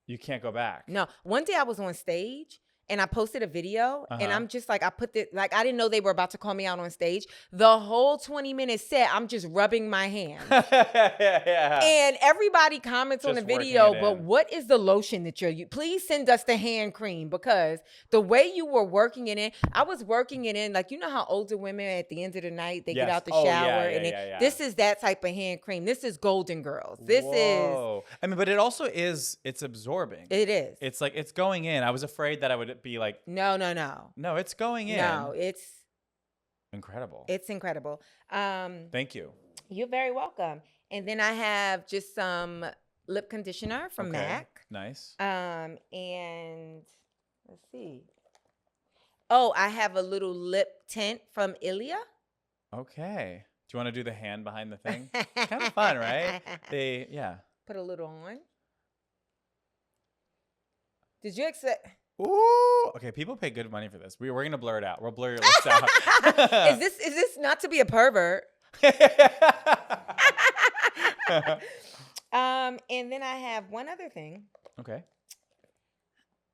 [SPEAKER 2] You can't go back.
[SPEAKER 1] No. One day I was on stage and I posted a video and I'm just like, I put it, I didn't know they were about to call me out on stage. The whole 20-minute set, I'm just rubbing my hand. And everybody comments on the video, but what is the lotion that you're using? Please send us the hand cream, because the way you were working it in, I was working it in, how older women at the end of the night, they get out the shower this is that type of hand cream. This is Golden Girls. This is.
[SPEAKER 2] But it also is, it's absorbing.
[SPEAKER 1] It is.
[SPEAKER 2] It's like, it's going in. I was afraid that I would be like,
[SPEAKER 1] no,
[SPEAKER 2] it's going in.
[SPEAKER 1] No, it's
[SPEAKER 2] incredible.
[SPEAKER 1] It's incredible.
[SPEAKER 2] Thank you.
[SPEAKER 1] You're very welcome. And then I have just some lip conditioner from MAC.
[SPEAKER 2] Nice.
[SPEAKER 1] And let's see. Oh, I have a little lip tint from Ilia.
[SPEAKER 2] Okay. Do you want to do the hand behind the thing? Kind of fun, right?
[SPEAKER 1] Put a little on. Did you accept?
[SPEAKER 2] Ooh. Okay, people pay good money for this. We're gonna blur it out. We'll blur your lips out.
[SPEAKER 1] Is this not to be a pervert? And then I have one other thing.
[SPEAKER 2] Okay.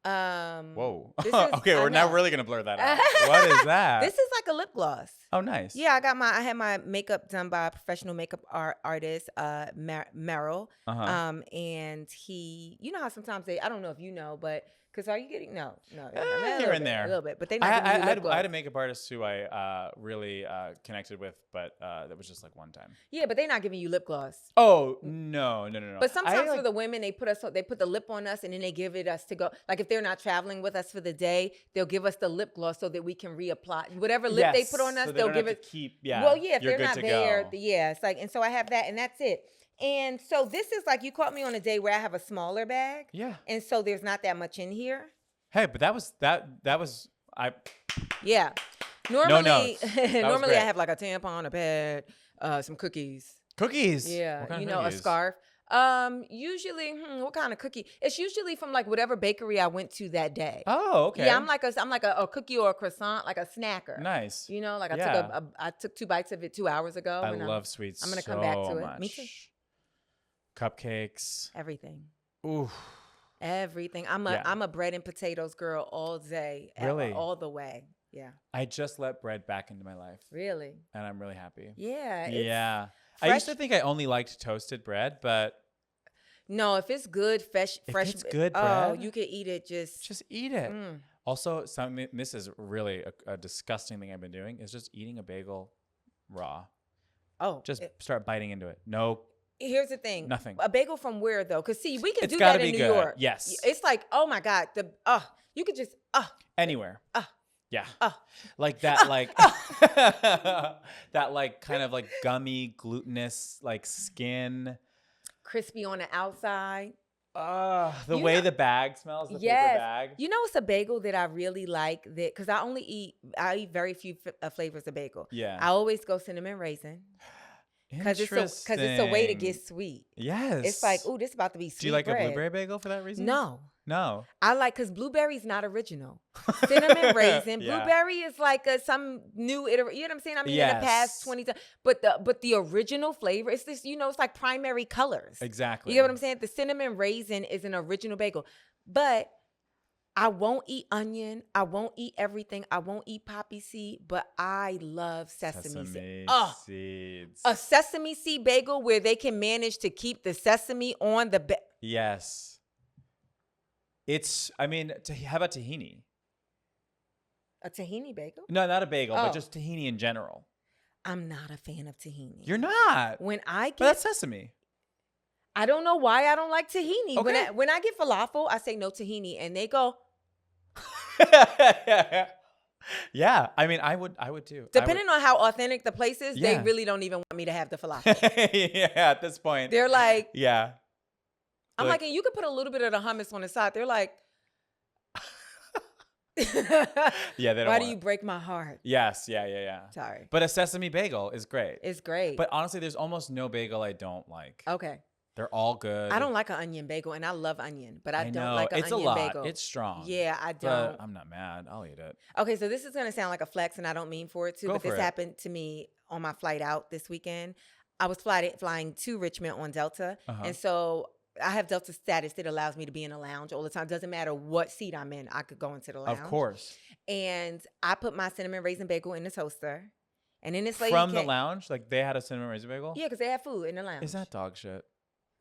[SPEAKER 1] Whoa.
[SPEAKER 2] Okay, we're now really gonna blur that out. What is that?
[SPEAKER 1] This is like a lip gloss.
[SPEAKER 2] Oh, nice.
[SPEAKER 1] Yeah, I had my makeup done by a professional makeup artist, Merrill. And he, you know how sometimes I don't know if you know, but because are you getting no,
[SPEAKER 2] here and there
[SPEAKER 1] a little bit, but they.
[SPEAKER 2] I had a makeup artist who I really connected with, but that was just like one time.
[SPEAKER 1] Yeah, but they're not giving you lip gloss.
[SPEAKER 2] Oh no.
[SPEAKER 1] But sometimes for the women, they put the lip on us, and then they give it us to go. Like if they're not traveling with us for the day, they'll give us the lip gloss so that we can reapply whatever lip they put on us.
[SPEAKER 2] So
[SPEAKER 1] they'll give it. Well, yeah, if they're not there, it's like, and so I have that, and that's it. And so this is like, you caught me on a day where I have a smaller bag.
[SPEAKER 2] Yeah.
[SPEAKER 1] And so there's not that much in here.
[SPEAKER 2] Hey, but that was
[SPEAKER 1] Yeah. Normally,
[SPEAKER 2] normally
[SPEAKER 1] I have like a tampon, a pad, some cookies.
[SPEAKER 2] Cookies?
[SPEAKER 1] Yeah.
[SPEAKER 2] What kind of
[SPEAKER 1] cookies? A scarf. Usually, what kind of cookie? It's usually from like whatever bakery I went to that day.
[SPEAKER 2] Oh, okay.
[SPEAKER 1] Yeah, I'm like a cookie or a croissant, like a snacker.
[SPEAKER 2] Nice.
[SPEAKER 1] Like I took 2 bites of it 2 hours ago.
[SPEAKER 2] I love sweets.
[SPEAKER 1] I'm gonna come back to it.
[SPEAKER 2] Much.
[SPEAKER 1] Me too.
[SPEAKER 2] Cupcakes.
[SPEAKER 1] Everything.
[SPEAKER 2] Ooh.
[SPEAKER 1] Everything. I'm a bread and potatoes girl all day.
[SPEAKER 2] Really?
[SPEAKER 1] All the way. Yeah.
[SPEAKER 2] I just let bread back into my life.
[SPEAKER 1] Really?
[SPEAKER 2] And I'm really happy.
[SPEAKER 1] Yeah.
[SPEAKER 2] Yeah. I used to think I only liked toasted bread, but
[SPEAKER 1] no, if it's good, fresh.
[SPEAKER 2] If it's good bread,
[SPEAKER 1] you can eat it. Just
[SPEAKER 2] eat it. Also, this is really a disgusting thing I've been doing is just eating a bagel raw.
[SPEAKER 1] Oh.
[SPEAKER 2] Just start biting into it. No.
[SPEAKER 1] Here's the thing.
[SPEAKER 2] Nothing.
[SPEAKER 1] A bagel from where though? Because see, we can
[SPEAKER 2] It's
[SPEAKER 1] do that in
[SPEAKER 2] be
[SPEAKER 1] New
[SPEAKER 2] good.
[SPEAKER 1] York.
[SPEAKER 2] Yes.
[SPEAKER 1] It's like, oh my God, you could just
[SPEAKER 2] anywhere. Yeah. Like
[SPEAKER 1] that,
[SPEAKER 2] like that, like kind of like gummy, glutinous, like skin,
[SPEAKER 1] crispy on the outside.
[SPEAKER 2] The way the bag smells. The paper bag.
[SPEAKER 1] You know, it's a bagel that I really like that because I eat very few flavors of bagel.
[SPEAKER 2] Yeah.
[SPEAKER 1] I always go cinnamon raisin. Because it's a way to get sweet.
[SPEAKER 2] Yes.
[SPEAKER 1] It's like, ooh, this is about to be sweet.
[SPEAKER 2] Do you like
[SPEAKER 1] bread.
[SPEAKER 2] a blueberry bagel for that reason?
[SPEAKER 1] No.
[SPEAKER 2] I
[SPEAKER 1] like, because blueberry's not original. Cinnamon raisin. Yeah. Blueberry is like some new iteration. You know what I'm saying? I mean, in the past 20 times. But the original flavor, it's this, it's like primary colors.
[SPEAKER 2] Exactly.
[SPEAKER 1] You know what I'm saying? The cinnamon raisin is an original bagel. But I won't eat onion. I won't eat everything. I won't eat poppy seed, but I love sesame seeds. A sesame seed bagel where they can manage to keep the sesame on the
[SPEAKER 2] Yes. How about tahini?
[SPEAKER 1] A tahini bagel?
[SPEAKER 2] No, not a bagel, but just tahini in general.
[SPEAKER 1] I'm not a fan of tahini.
[SPEAKER 2] You're not?
[SPEAKER 1] When I get...
[SPEAKER 2] But that's sesame.
[SPEAKER 1] I don't know why I don't like tahini.
[SPEAKER 2] Okay.
[SPEAKER 1] When I get falafel, I say no tahini, and they go...
[SPEAKER 2] Yeah, I mean, I would too.
[SPEAKER 1] Depending on how authentic the place is, they really don't even want me to have the falafel.
[SPEAKER 2] Yeah, at this point.
[SPEAKER 1] They're like...
[SPEAKER 2] Yeah.
[SPEAKER 1] I'm like, and you could put a little bit of the hummus on the side. They're like...
[SPEAKER 2] Yeah, they don't
[SPEAKER 1] Why do you break my heart?
[SPEAKER 2] Yes, yeah.
[SPEAKER 1] Sorry.
[SPEAKER 2] But a sesame bagel is great.
[SPEAKER 1] It's great.
[SPEAKER 2] But honestly, there's almost no bagel I don't like.
[SPEAKER 1] Okay.
[SPEAKER 2] They're all good.
[SPEAKER 1] I don't like an onion bagel, and I love onion, but I don't like an onion bagel.
[SPEAKER 2] It's strong.
[SPEAKER 1] Yeah, I don't.
[SPEAKER 2] But I'm not mad. I'll eat it.
[SPEAKER 1] Okay, so this is going to sound like a flex, and I don't mean for it to, but this happened to me on my flight out this weekend. I was flying to Richmond on Delta, and so I have Delta status that allows me to be in a lounge all the time. Doesn't matter what seat I'm in, I could go into the lounge.
[SPEAKER 2] Of course.
[SPEAKER 1] And I put my cinnamon raisin bagel in the toaster, and then this lady
[SPEAKER 2] the lounge, like they had a cinnamon raisin bagel.
[SPEAKER 1] Yeah, because they have food in the lounge.
[SPEAKER 2] Is that dog shit?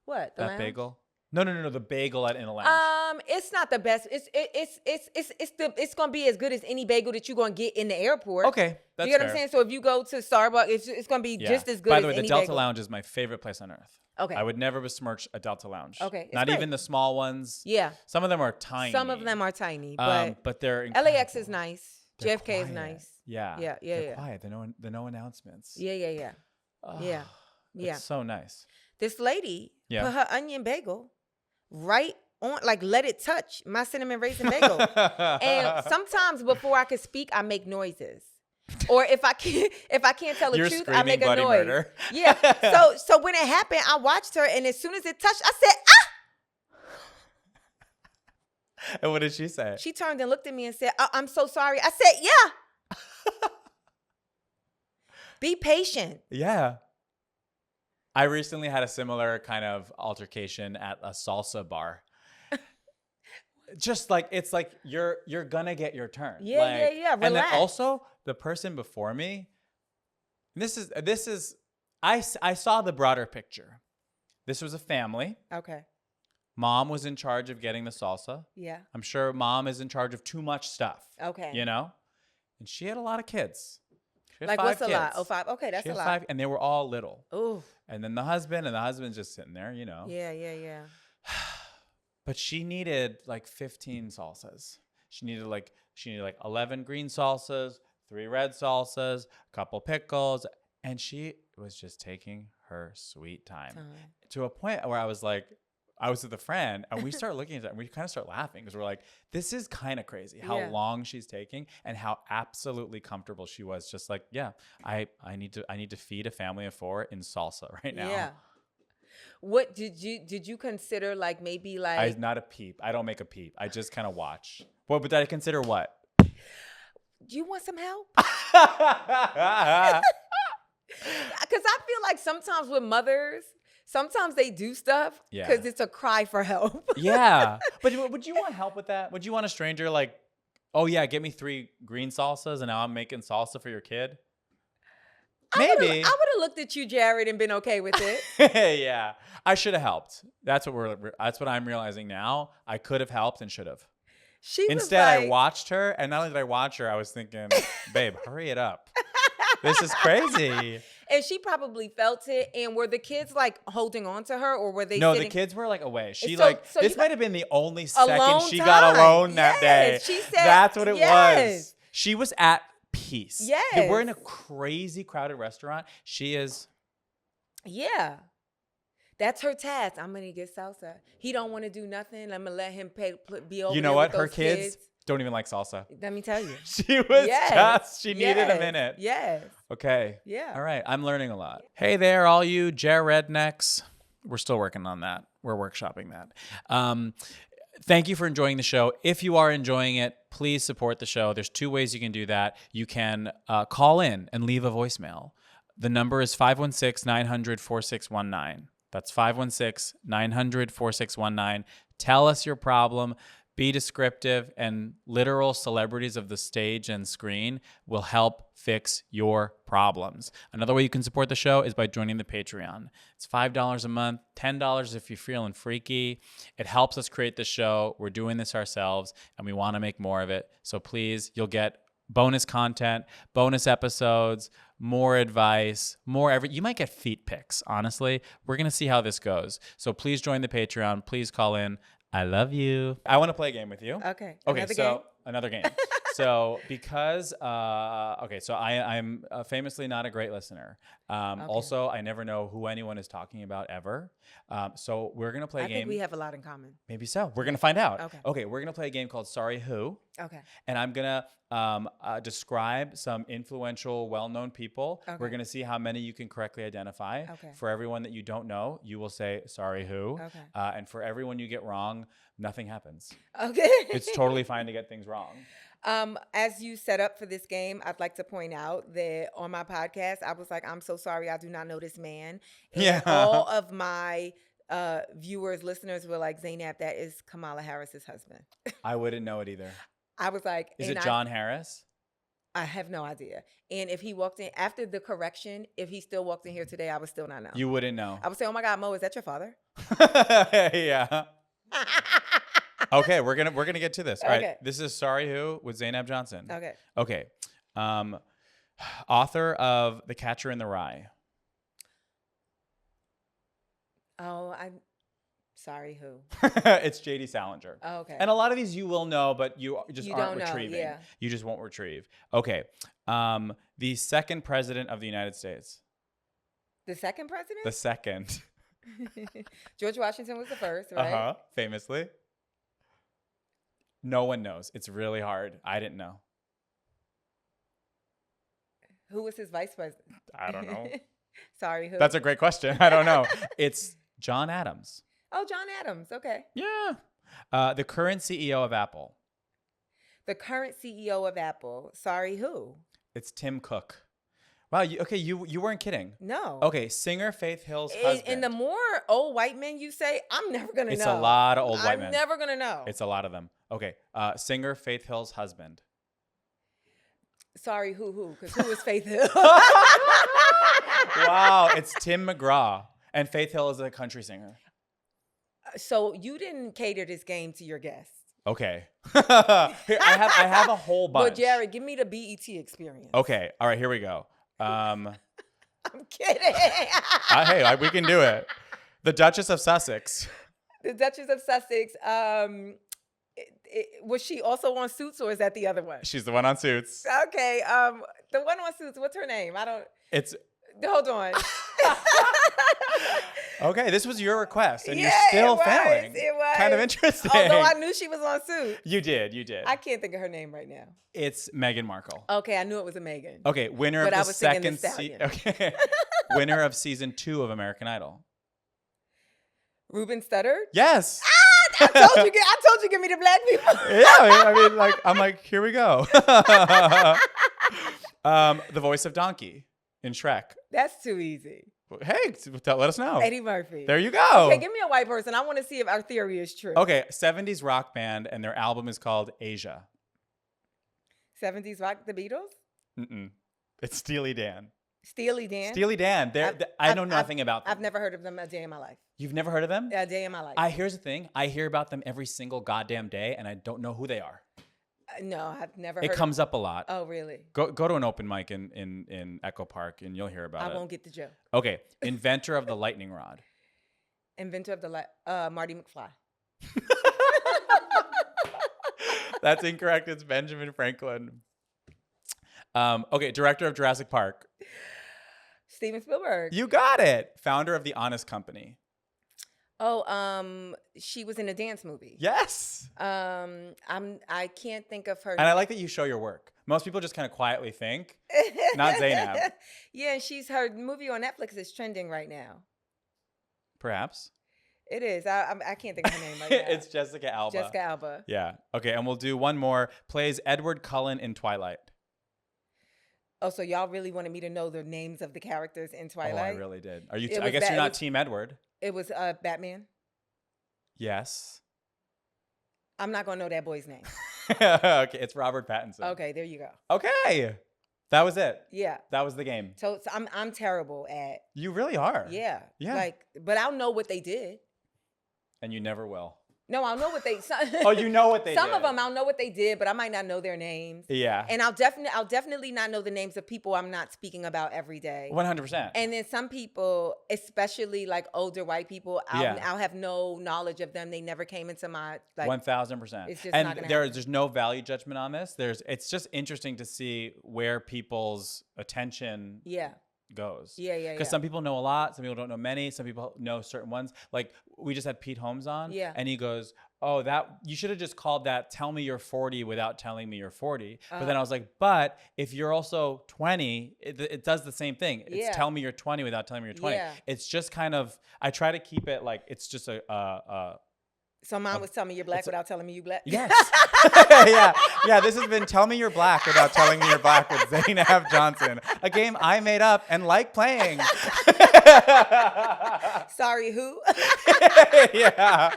[SPEAKER 1] What?
[SPEAKER 2] That bagel? No. The bagel in a lounge.
[SPEAKER 1] It's not the best. It's gonna be as good as any bagel that you're gonna get in the airport.
[SPEAKER 2] Okay, that's
[SPEAKER 1] you know what I'm saying. So if you go to Starbucks, it's gonna be just as good.
[SPEAKER 2] By the way,
[SPEAKER 1] as
[SPEAKER 2] the Delta
[SPEAKER 1] bagel.
[SPEAKER 2] Lounge is my favorite place on earth.
[SPEAKER 1] Okay,
[SPEAKER 2] I would never besmirch a Delta Lounge.
[SPEAKER 1] Okay,
[SPEAKER 2] not even the small ones.
[SPEAKER 1] Yeah,
[SPEAKER 2] some of them are tiny.
[SPEAKER 1] but
[SPEAKER 2] they're
[SPEAKER 1] incredible. LAX is nice. JFK
[SPEAKER 2] quiet.
[SPEAKER 1] is nice.
[SPEAKER 2] Yeah. They're quiet. The no announcements.
[SPEAKER 1] Yeah.
[SPEAKER 2] It's so nice.
[SPEAKER 1] This lady put her onion bagel right on, like let it touch my cinnamon raisin bagel. And sometimes before I can speak, I make noises. Or if I can't tell the truth, I make a noise. Murder. Yeah. So when it happened, I watched her, and as soon as it touched, I said, ah!
[SPEAKER 2] And what did she say?
[SPEAKER 1] She turned and looked at me and said, I'm so sorry. I said, yeah. Be patient.
[SPEAKER 2] Yeah. I recently had a similar kind of altercation at a salsa bar. Just like, it's like you're gonna get your turn.
[SPEAKER 1] Yeah,
[SPEAKER 2] like,
[SPEAKER 1] yeah. Relax.
[SPEAKER 2] And then also the person before me, this is I saw the broader picture. This was a family.
[SPEAKER 1] Okay.
[SPEAKER 2] Mom was in charge of getting the salsa.
[SPEAKER 1] Yeah.
[SPEAKER 2] I'm sure mom is in charge of too much stuff.
[SPEAKER 1] Okay.
[SPEAKER 2] You know? And she had a lot of kids. She had
[SPEAKER 1] like
[SPEAKER 2] 5
[SPEAKER 1] what's
[SPEAKER 2] kids.
[SPEAKER 1] a lot? Oh, 5. Okay, that's
[SPEAKER 2] She
[SPEAKER 1] a
[SPEAKER 2] had
[SPEAKER 1] lot.
[SPEAKER 2] 5, and they were all little.
[SPEAKER 1] Ooh.
[SPEAKER 2] And then the husband's just sitting there, you know.
[SPEAKER 1] Yeah.
[SPEAKER 2] But she needed like 15 salsas. She needed like 11 green salsas, 3 red salsas, a couple pickles, and she was just taking her sweet time. To a point where I was with a friend, and we start looking at it and we kind of start laughing because we're like, this is kind of crazy how long she's taking and how absolutely comfortable she was. Just like, yeah, I need to feed a family of 4 in salsa right now.
[SPEAKER 1] Yeah. What did you consider, like, maybe like
[SPEAKER 2] I'm not a peep. I don't make a peep. I just kind of watch. Well, but did I consider what?
[SPEAKER 1] Do you want some help? Because I feel like sometimes with mothers, sometimes they do stuff because it's a cry for help.
[SPEAKER 2] Yeah. But would you want help with that? Would you want a stranger like, oh yeah, get me 3 green salsas and now I'm making salsa for your kid? Maybe.
[SPEAKER 1] I would have looked at you, Jared, and been okay with it.
[SPEAKER 2] Yeah. I should have helped. That's what I'm realizing now. I could have helped and should have. Instead, I watched her, and not only did I watch her, I was thinking, babe, hurry it up. This is crazy.
[SPEAKER 1] And she probably felt it. And were the kids like holding on to her, or were they?
[SPEAKER 2] No,
[SPEAKER 1] sitting?
[SPEAKER 2] The kids were like away. She
[SPEAKER 1] so
[SPEAKER 2] this might have been the only second she
[SPEAKER 1] time.
[SPEAKER 2] got alone that day.
[SPEAKER 1] She said
[SPEAKER 2] that's what it was. She was at peace.
[SPEAKER 1] Yes.
[SPEAKER 2] We're in a crazy crowded restaurant. She is.
[SPEAKER 1] Yeah. That's her task. I'm gonna get salsa. He don't want to do nothing. I'm gonna let him be over.
[SPEAKER 2] You know what? Her kids don't even like salsa.
[SPEAKER 1] Let me tell you.
[SPEAKER 2] She was she needed a minute.
[SPEAKER 1] Yes.
[SPEAKER 2] Okay.
[SPEAKER 1] Yeah.
[SPEAKER 2] All right. I'm learning a lot. Hey there, all you rednecks. We're still working on that. We're workshopping that. Thank you for enjoying the show. If you are enjoying it, please support the show. There's 2 ways you can do that. You can call in and leave a voicemail. The number is 516-900-4619. That's 516-900-4619. Tell us your problem. Be descriptive, and literal celebrities of the stage and screen will help fix your problems. Another way you can support the show is by joining the Patreon. It's $5 a month, $10 if you're feeling freaky. It helps us create the show. We're doing this ourselves, and we want to make more of it. So please, you'll get bonus content, bonus episodes, more advice, you might get feet pics, honestly. We're going to see how this goes. So please join the Patreon. Please call in. I love you. I want to play a game with you.
[SPEAKER 1] Okay.
[SPEAKER 2] Another game. So because, so I'm famously not a great listener. Also, I never know who anyone is talking about ever. So we're going to play a game.
[SPEAKER 1] I think we have a lot in common.
[SPEAKER 2] Maybe so. We're going to find out.
[SPEAKER 1] Okay.
[SPEAKER 2] We're going to play a game called Sorry Who.
[SPEAKER 1] Okay.
[SPEAKER 2] And I'm going to describe some influential, well-known people. Okay. We're going to see how many you can correctly identify. Okay. For everyone that you don't know, you will say, sorry, who? Okay. And for everyone you get wrong, nothing happens. Okay. It's totally fine to get things wrong.
[SPEAKER 1] As you set up for this game, I'd like to point out that on my podcast, I was like, I'm so sorry, I do not know this man. And all of my viewers, listeners were like, Zainab, that is Kamala Harris's husband.
[SPEAKER 2] I wouldn't know it either.
[SPEAKER 1] I was like,
[SPEAKER 2] is it John Harris?
[SPEAKER 1] I have no idea. And if he walked in after the correction, if he still walked in here today, I would still not know.
[SPEAKER 2] You wouldn't know.
[SPEAKER 1] I would say, oh my God, Mo, is that your father?
[SPEAKER 2] Yeah. Okay, we're gonna get to this. All right. This is Sorry Who with Zainab Johnson. Okay. Author of The Catcher in the Rye.
[SPEAKER 1] Oh, I'm sorry, who?
[SPEAKER 2] It's J.D. Salinger.
[SPEAKER 1] Oh, okay.
[SPEAKER 2] And a lot of these you will know, but you just aren't retrieving.
[SPEAKER 1] Yeah.
[SPEAKER 2] You just won't retrieve. Okay. The second president of the United States.
[SPEAKER 1] The second president?
[SPEAKER 2] The second.
[SPEAKER 1] George Washington was the first, right?
[SPEAKER 2] Famously. No one knows. It's really hard. I didn't know.
[SPEAKER 1] Who was his vice president?
[SPEAKER 2] I don't know.
[SPEAKER 1] Sorry, who?
[SPEAKER 2] That's a great question. I don't know. It's John Adams.
[SPEAKER 1] Oh, John Adams. Okay.
[SPEAKER 2] Yeah. The current CEO of Apple.
[SPEAKER 1] The current CEO of Apple. Sorry, who?
[SPEAKER 2] It's Tim Cook. Wow. You weren't kidding.
[SPEAKER 1] No.
[SPEAKER 2] Okay. Singer Faith Hill's husband.
[SPEAKER 1] And the more old white men you say, I'm never going to know.
[SPEAKER 2] It's a lot of old white men.
[SPEAKER 1] I'm never going to know.
[SPEAKER 2] It's a lot of them. Okay. Singer Faith Hill's husband.
[SPEAKER 1] Sorry, who? Because who is Faith Hill?
[SPEAKER 2] Wow. It's Tim McGraw. And Faith Hill is a country singer.
[SPEAKER 1] So you didn't cater this game to your guests.
[SPEAKER 2] Okay. Here, I have a whole bunch.
[SPEAKER 1] But Jared, give me the BET experience.
[SPEAKER 2] Okay. All right. Here we go.
[SPEAKER 1] I'm kidding.
[SPEAKER 2] Hey, we can do it. The Duchess of Sussex.
[SPEAKER 1] The Duchess of Sussex. Was she also on Suits, or is that the other one?
[SPEAKER 2] She's the one on Suits.
[SPEAKER 1] Okay. The one on Suits. What's her name? Hold on.
[SPEAKER 2] Okay, this was your request, and
[SPEAKER 1] yeah,
[SPEAKER 2] you're still failing.
[SPEAKER 1] It was
[SPEAKER 2] kind of interesting.
[SPEAKER 1] Although I knew she was on Suits.
[SPEAKER 2] You did.
[SPEAKER 1] I can't think of her name right now.
[SPEAKER 2] It's Meghan Markle.
[SPEAKER 1] Okay, I knew it was a Meghan.
[SPEAKER 2] Okay, winner of the second season. Okay, winner of season 2 of American Idol.
[SPEAKER 1] Ruben Studdard?
[SPEAKER 2] Yes.
[SPEAKER 1] I told you, give me the black people.
[SPEAKER 2] Yeah, I'm like, here we go. The voice of Donkey in Shrek.
[SPEAKER 1] That's too easy.
[SPEAKER 2] Hey, let us know.
[SPEAKER 1] Eddie Murphy.
[SPEAKER 2] There you go.
[SPEAKER 1] Okay, give me a white person. I want to see if our theory is true.
[SPEAKER 2] Okay, 70s rock band, and their album is called Asia.
[SPEAKER 1] 70s rock, the Beatles?
[SPEAKER 2] Mm-mm. It's Steely Dan.
[SPEAKER 1] Steely Dan?
[SPEAKER 2] Steely Dan. I know nothing about them.
[SPEAKER 1] I've never heard of them a day in my life.
[SPEAKER 2] You've never heard of them?
[SPEAKER 1] A day in my life.
[SPEAKER 2] Here's the thing. I hear about them every single goddamn day, and I don't know who they are.
[SPEAKER 1] No, I've never heard
[SPEAKER 2] It comes up a lot.
[SPEAKER 1] Oh, really?
[SPEAKER 2] Go to an open mic in Echo Park, and you'll hear about it.
[SPEAKER 1] I won't get the joke.
[SPEAKER 2] Okay. Inventor of the lightning rod.
[SPEAKER 1] Inventor of the Marty McFly.
[SPEAKER 2] That's incorrect. It's Benjamin Franklin. Okay. Director of Jurassic Park.
[SPEAKER 1] Steven Spielberg.
[SPEAKER 2] You got it. Founder of The Honest Company.
[SPEAKER 1] Oh, she was in a dance movie.
[SPEAKER 2] Yes.
[SPEAKER 1] I can't think of her.
[SPEAKER 2] And I like that you show your work. Most people just kind of quietly think. Not Zainab.
[SPEAKER 1] Yeah, her movie on Netflix is trending right now.
[SPEAKER 2] Perhaps.
[SPEAKER 1] It is. I can't think of her name right now.
[SPEAKER 2] It's Jessica Alba.
[SPEAKER 1] Jessica Alba.
[SPEAKER 2] Yeah. Okay, and we'll do one more. Plays Edward Cullen in Twilight.
[SPEAKER 1] Oh, so y'all really wanted me to know the names of the characters in Twilight?
[SPEAKER 2] Oh, I really did. I guess you're not Team Edward.
[SPEAKER 1] It was Batman?
[SPEAKER 2] Yes.
[SPEAKER 1] I'm not going to know that boy's name.
[SPEAKER 2] Okay, it's Robert Pattinson.
[SPEAKER 1] Okay, there you go.
[SPEAKER 2] Okay. That was it.
[SPEAKER 1] Yeah.
[SPEAKER 2] That was the game.
[SPEAKER 1] So I'm terrible at.
[SPEAKER 2] You really are.
[SPEAKER 1] Yeah.
[SPEAKER 2] Yeah.
[SPEAKER 1] But I'll know what they did.
[SPEAKER 2] And you never will.
[SPEAKER 1] No, I'll know what they.
[SPEAKER 2] Oh, you know what they did.
[SPEAKER 1] Some of them I'll know what they did, but I might not know their names.
[SPEAKER 2] Yeah.
[SPEAKER 1] And I'll definitely not know the names of people I'm not speaking about every day.
[SPEAKER 2] 100%.
[SPEAKER 1] And then some people, especially like older white people, I'll have no knowledge of them. They never came into my
[SPEAKER 2] 1000%.
[SPEAKER 1] It's just
[SPEAKER 2] and
[SPEAKER 1] not gonna
[SPEAKER 2] there's no value judgment on this. It's just interesting to see where people's attention goes.
[SPEAKER 1] Yeah.
[SPEAKER 2] Because some people know a lot, some people don't know many, some people know certain ones. Like we just had Pete Holmes on, and he goes, "Oh, that you should have just called that. Tell me you're 40 without telling me you're 40." But then I was like, "But if you're also 20, it does the same thing. It's tell me you're 20 without telling me you're 20.
[SPEAKER 1] Yeah.
[SPEAKER 2] It's just kind of I try to keep it like it's just a
[SPEAKER 1] So mine was tell me you're black without telling me you black.
[SPEAKER 2] Yes. Yeah. This has been Tell Me You're Black Without Telling Me You're Black with Zainab Johnson, a game I made up and like playing.
[SPEAKER 1] Sorry, who?
[SPEAKER 2] Yeah.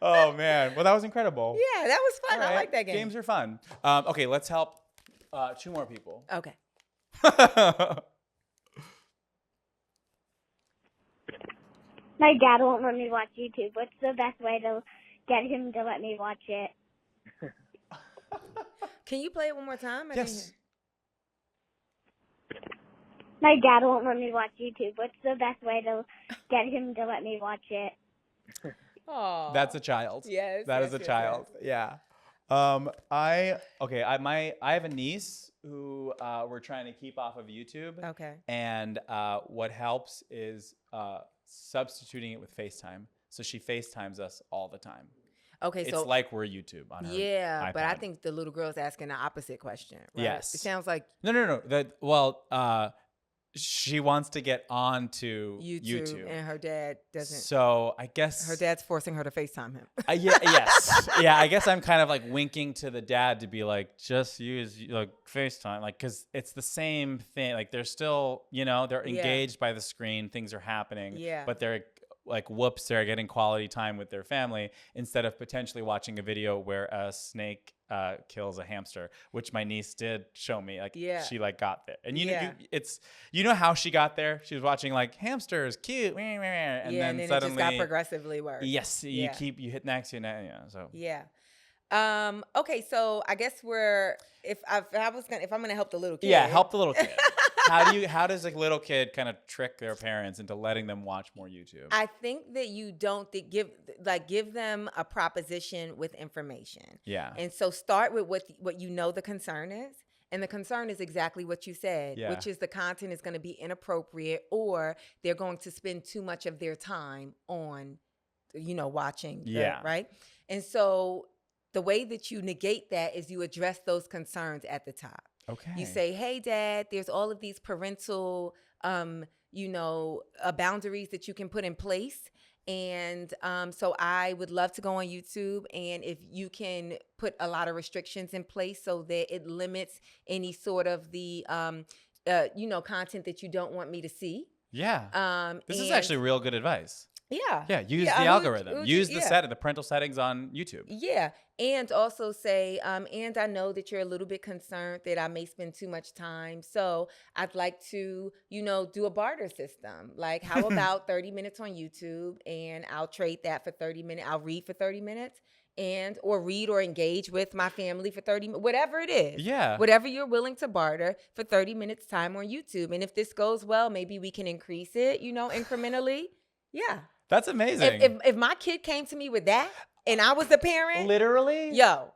[SPEAKER 2] Oh man. Well, that was incredible.
[SPEAKER 1] Yeah, that was fun.
[SPEAKER 2] Right.
[SPEAKER 1] I like that game.
[SPEAKER 2] Games are fun. Okay, let's help 2 more people.
[SPEAKER 1] Okay.
[SPEAKER 4] My dad won't let me watch YouTube. What's the best way to get him to let me watch it?
[SPEAKER 1] Can you play it one more time?
[SPEAKER 2] Yes.
[SPEAKER 4] My dad won't let me watch YouTube. What's the best way to get him to let me watch it?
[SPEAKER 1] Oh.
[SPEAKER 2] That's a child.
[SPEAKER 1] Yes.
[SPEAKER 2] That is a child.
[SPEAKER 1] Yes.
[SPEAKER 2] Yeah. I have a niece who we're trying to keep off of YouTube.
[SPEAKER 1] Okay.
[SPEAKER 2] And what helps is substituting it with FaceTime. So she FaceTimes us all the time.
[SPEAKER 1] Okay,
[SPEAKER 2] it's
[SPEAKER 1] so
[SPEAKER 2] like we're YouTube on her iPad.
[SPEAKER 1] But I think the little girl's asking the opposite question. Right?
[SPEAKER 2] Yes.
[SPEAKER 1] It sounds like
[SPEAKER 2] No. She wants to get onto YouTube.
[SPEAKER 1] And her dad doesn't.
[SPEAKER 2] So I guess
[SPEAKER 1] her dad's forcing her to FaceTime him.
[SPEAKER 2] Yes. Yeah, I guess I'm kind of like winking to the dad to be like, just use like FaceTime. Like, because it's the same thing. Like, they're still, they're engaged by the screen. Things are happening.
[SPEAKER 1] Yeah.
[SPEAKER 2] But they're like, whoops, they're getting quality time with their family instead of potentially watching a video where a snake kills a hamster, which my niece did show me. Like, she like got there, and you know how she got there. She was watching like hamsters, cute, and then suddenly
[SPEAKER 1] it just got progressively worse.
[SPEAKER 2] Yes, you hit next, so
[SPEAKER 1] okay, so I guess if I'm gonna help the little kid.
[SPEAKER 2] Yeah, help the little kid. How does a little kid kind of trick their parents into letting them watch more YouTube?
[SPEAKER 1] I think that you don't give them a proposition with information.
[SPEAKER 2] Yeah.
[SPEAKER 1] And so start with what the concern is. And the concern is exactly what you said, which is the content is going to be inappropriate, or they're going to spend too much of their time on, watching. Right. And so the way that you negate that is you address those concerns at the top.
[SPEAKER 2] Okay.
[SPEAKER 1] You say, hey, Dad, there's all of these parental, boundaries that you can put in place. And so I would love to go on YouTube. And if you can put a lot of restrictions in place so that it limits any sort of the, content that you don't want me to see.
[SPEAKER 2] Yeah. This is actually real good advice.
[SPEAKER 1] Yeah.
[SPEAKER 2] Yeah. Use the algorithm. Use the parental settings on YouTube.
[SPEAKER 1] Yeah. And also say, and I know that you're a little bit concerned that I may spend too much time. So I'd like to, do a barter system. Like, how about 30 minutes on YouTube, and I'll trade that for 30 minutes. I'll read for 30 minutes or read or engage with my family for 30 minutes, whatever it is.
[SPEAKER 2] Yeah.
[SPEAKER 1] Whatever you're willing to barter for 30 minutes time on YouTube. And if this goes well, maybe we can increase it, incrementally. Yeah.
[SPEAKER 2] That's amazing.
[SPEAKER 1] If my kid came to me with that and I was the parent.
[SPEAKER 2] Literally?
[SPEAKER 1] Yo.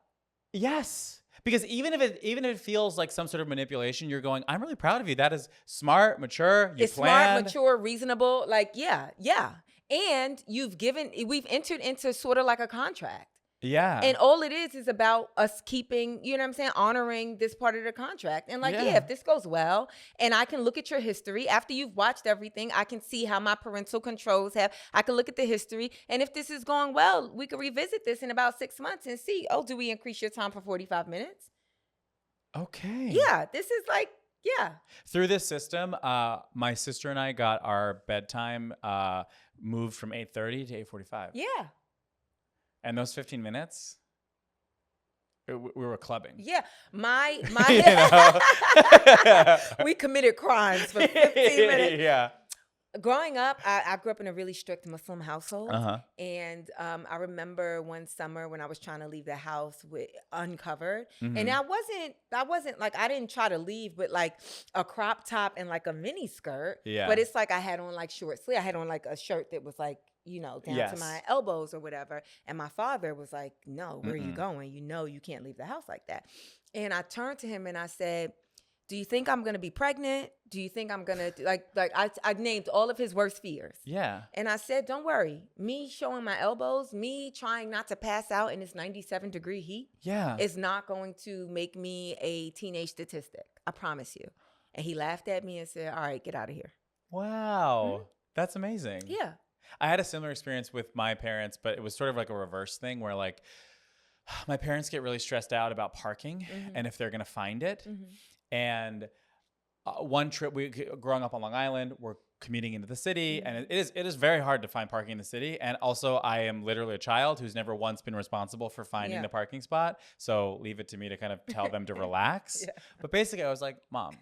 [SPEAKER 2] Yes. Because even if it feels like some sort of manipulation, you're going, I'm really proud of you. That is smart, mature. It's planned.
[SPEAKER 1] Smart, mature, reasonable. Like, yeah. And we've entered into sort of like a contract.
[SPEAKER 2] Yeah.
[SPEAKER 1] And all it is about us keeping, honoring this part of the contract. And if this goes well, and I can look at your history after you've watched everything, I can see how my parental controls I can look at the history. And if this is going well, we can revisit this in about 6 months and see, do we increase your time for 45 minutes?
[SPEAKER 2] Okay.
[SPEAKER 1] Yeah. This is
[SPEAKER 2] Through this system, my sister and I got our bedtime moved from 8:30 to 8:45.
[SPEAKER 1] Yeah.
[SPEAKER 2] And those 15 minutes, we were clubbing.
[SPEAKER 1] Yeah. We committed crimes for 15 minutes.
[SPEAKER 2] Yeah.
[SPEAKER 1] Growing up, I grew up in a really strict Muslim household.
[SPEAKER 2] Uh-huh.
[SPEAKER 1] And I remember one summer when I was trying to leave the house uncovered.
[SPEAKER 2] Mm-hmm.
[SPEAKER 1] And I wasn't like, I didn't try to leave, but like a crop top and like a mini skirt.
[SPEAKER 2] Yeah.
[SPEAKER 1] But it's like I had on like short sleeve. I had on like a shirt that was like, down to my elbows or whatever. And my father was like, no, where are you going? You can't leave the house like that. And I turned to him and I said, do you think I'm going to be pregnant? Do you think I'm going to I named all of his worst fears.
[SPEAKER 2] Yeah.
[SPEAKER 1] And I said, don't worry. Me showing my elbows, me trying not to pass out in this 97-degree heat is not going to make me a teenage statistic. I promise you. And he laughed at me and said, all right, get out of here.
[SPEAKER 2] Wow. Mm-hmm. That's amazing.
[SPEAKER 1] Yeah.
[SPEAKER 2] I had a similar experience with my parents, but it was sort of like a reverse thing where like my parents get really stressed out about parking and if they're going to find it. Mm-hmm. And one trip, growing up on Long Island, we're commuting into the city, and it is very hard to find parking in the city. And also, I am literally a child who's never once been responsible for finding the parking spot. So leave it to me to kind of tell them to relax. Yeah. But basically, I was like, Mom,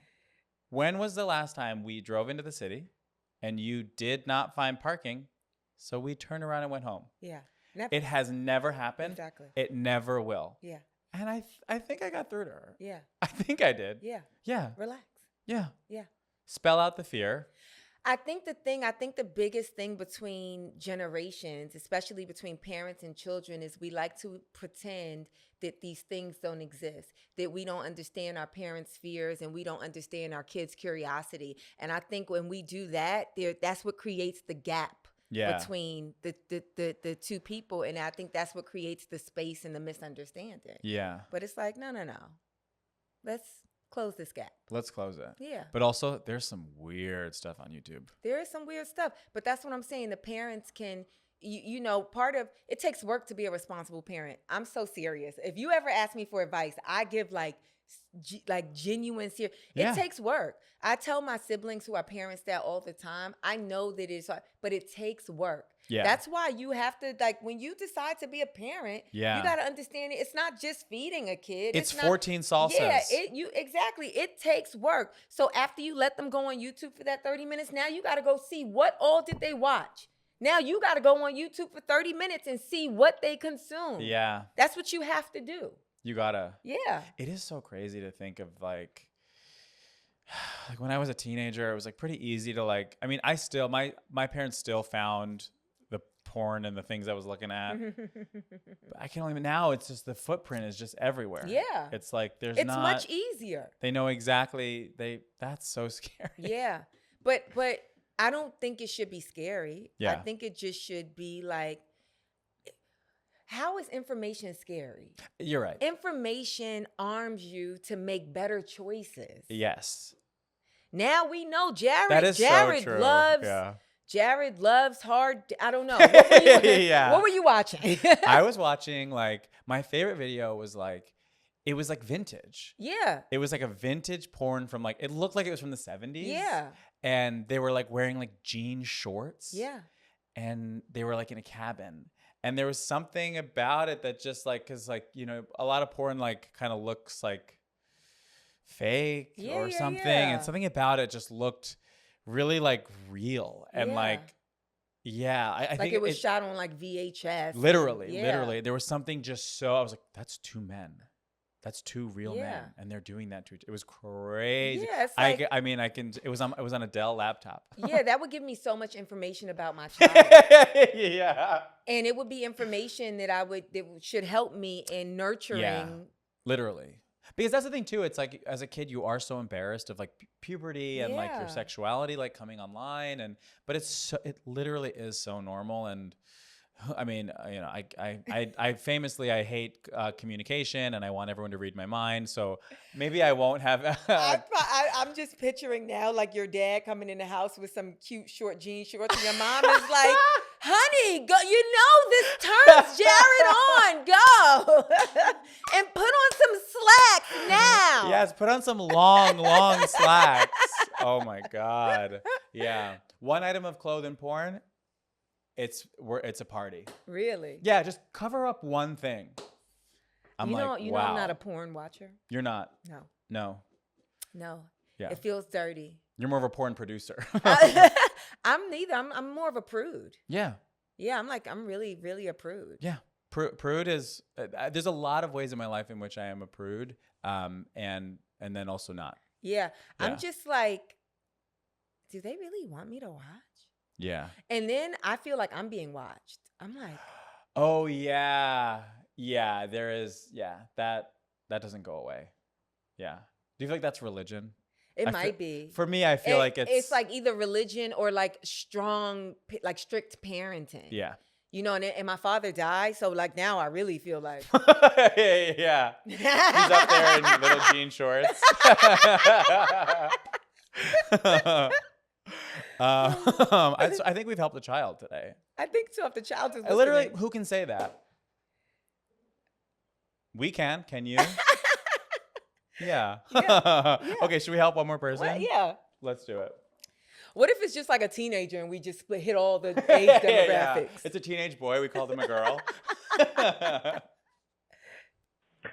[SPEAKER 2] when was the last time we drove into the city and you did not find parking? So we turned around and went home.
[SPEAKER 1] Yeah. Never.
[SPEAKER 2] It has never happened.
[SPEAKER 1] Exactly.
[SPEAKER 2] It never will.
[SPEAKER 1] Yeah.
[SPEAKER 2] And I think I got through to her.
[SPEAKER 1] Yeah.
[SPEAKER 2] I think I did.
[SPEAKER 1] Yeah.
[SPEAKER 2] Yeah.
[SPEAKER 1] Relax.
[SPEAKER 2] Yeah.
[SPEAKER 1] Yeah.
[SPEAKER 2] Spell out the fear.
[SPEAKER 1] I think the biggest thing between generations, especially between parents and children, is we like to pretend that these things don't exist, that we don't understand our parents' fears and we don't understand our kids' curiosity. And I think when we do that, that's what creates the gap between the two people. And I think that's what creates the space and the misunderstanding.
[SPEAKER 2] Yeah.
[SPEAKER 1] But it's like, no. close this gap.
[SPEAKER 2] Let's close it.
[SPEAKER 1] Yeah.
[SPEAKER 2] But also, there's some weird stuff on YouTube.
[SPEAKER 1] There is some weird stuff. But that's what I'm saying. The parents can, you know, part of, it takes work to be a responsible parent. I'm so serious. If you ever ask me for advice, I give like genuine serious. It takes work. I tell my siblings who are parents that all the time. I know that it's hard, but it takes work. Yeah. That's why you have to, like, when you decide to be a parent, you got to understand it's not just feeding a kid.
[SPEAKER 2] It's 14 salsas.
[SPEAKER 1] Yeah, exactly. It takes work. So after you let them go on YouTube for that 30 minutes, now you got to go see what all did they watch. Now you got to go on YouTube for 30 minutes and see what they consume. Yeah. That's what you have to do.
[SPEAKER 2] You gotta.
[SPEAKER 1] Yeah.
[SPEAKER 2] It is so crazy to think of like when I was a teenager, it was like pretty easy to like, I mean, my parents still found the porn and the things I was looking at. But I can only, now it's just the footprint is just everywhere. Yeah. It's like it's
[SPEAKER 1] much easier.
[SPEAKER 2] They know exactly, that's so scary.
[SPEAKER 1] Yeah. But I don't think it should be scary. Yeah. I think it just should be like, how is information scary?
[SPEAKER 2] You're right.
[SPEAKER 1] Information arms you to make better choices.
[SPEAKER 2] Yes.
[SPEAKER 1] Now we know Jared.
[SPEAKER 2] That is
[SPEAKER 1] Jared
[SPEAKER 2] so true.
[SPEAKER 1] loves.
[SPEAKER 2] Yeah.
[SPEAKER 1] Jared loves hard. I don't know. What were you watching?
[SPEAKER 2] I was watching like my favorite video was like, it was like vintage.
[SPEAKER 1] Yeah.
[SPEAKER 2] It was like a vintage porn from like, it looked like it was from the 70s.
[SPEAKER 1] Yeah.
[SPEAKER 2] And they were like wearing like jean shorts.
[SPEAKER 1] Yeah.
[SPEAKER 2] And they were like in a cabin. And there was something about it that just like, cause like, you know, a lot of porn like kind of looks like fake or something. Yeah. And something about it just looked really like real. And like, I think
[SPEAKER 1] it was shot on like VHS.
[SPEAKER 2] Literally. There was something just so, I was like, that's two men. That's two real men, and they're doing that to each. It was crazy. Yeah, it's like, it was on a Dell laptop.
[SPEAKER 1] Yeah, that would give me so much information about my child.
[SPEAKER 2] Yeah,
[SPEAKER 1] and it would be information that should help me in nurturing. Yeah,
[SPEAKER 2] literally. Because that's the thing too. It's like as a kid, you are so embarrassed of like puberty and like your sexuality like coming online, but it literally is so normal. And I mean, you know, I famously hate communication, and I want everyone to read my mind. So maybe I won't have.
[SPEAKER 1] I'm just picturing now, like your dad coming in the house with some cute short jean shorts, and your mom is like, "Honey, go! You know this turns Jared on. Go and put on some slacks now."
[SPEAKER 2] Yes, put on some long slacks. Oh my God! Yeah, one item of clothing porn. It's a party. Really? Yeah, just cover up one thing.
[SPEAKER 1] You know I'm not a porn watcher.
[SPEAKER 2] You're not?
[SPEAKER 1] No. Yeah. It feels dirty.
[SPEAKER 2] You're more of a porn producer.
[SPEAKER 1] I'm neither. I'm more of a prude.
[SPEAKER 2] Yeah.
[SPEAKER 1] Yeah, I'm really, really a prude.
[SPEAKER 2] Yeah. Prude is, there's a lot of ways in my life in which I am a prude, and then also not.
[SPEAKER 1] Yeah. I'm just like, do they really want me to watch?
[SPEAKER 2] Yeah.
[SPEAKER 1] And then I feel like I'm being watched. I'm like,
[SPEAKER 2] oh yeah. Yeah, there is. Yeah. That doesn't go away. Yeah. Do you feel like that's religion?
[SPEAKER 1] It might be.
[SPEAKER 2] For me, I feel like
[SPEAKER 1] it's like either religion or like strict parenting.
[SPEAKER 2] Yeah.
[SPEAKER 1] You know, and my father died, so like now I really feel like
[SPEAKER 2] yeah. He's up there in little jean shorts. I think we've helped the child today.
[SPEAKER 1] I think so. If the child is
[SPEAKER 2] literally, who can say that? We can. Can you? Yeah. Okay, should we help one more person?
[SPEAKER 1] Well, yeah.
[SPEAKER 2] Let's do it.
[SPEAKER 1] What if it's just like a teenager and we just hit all the age demographics?
[SPEAKER 2] Yeah. It's a teenage boy. We called him a girl.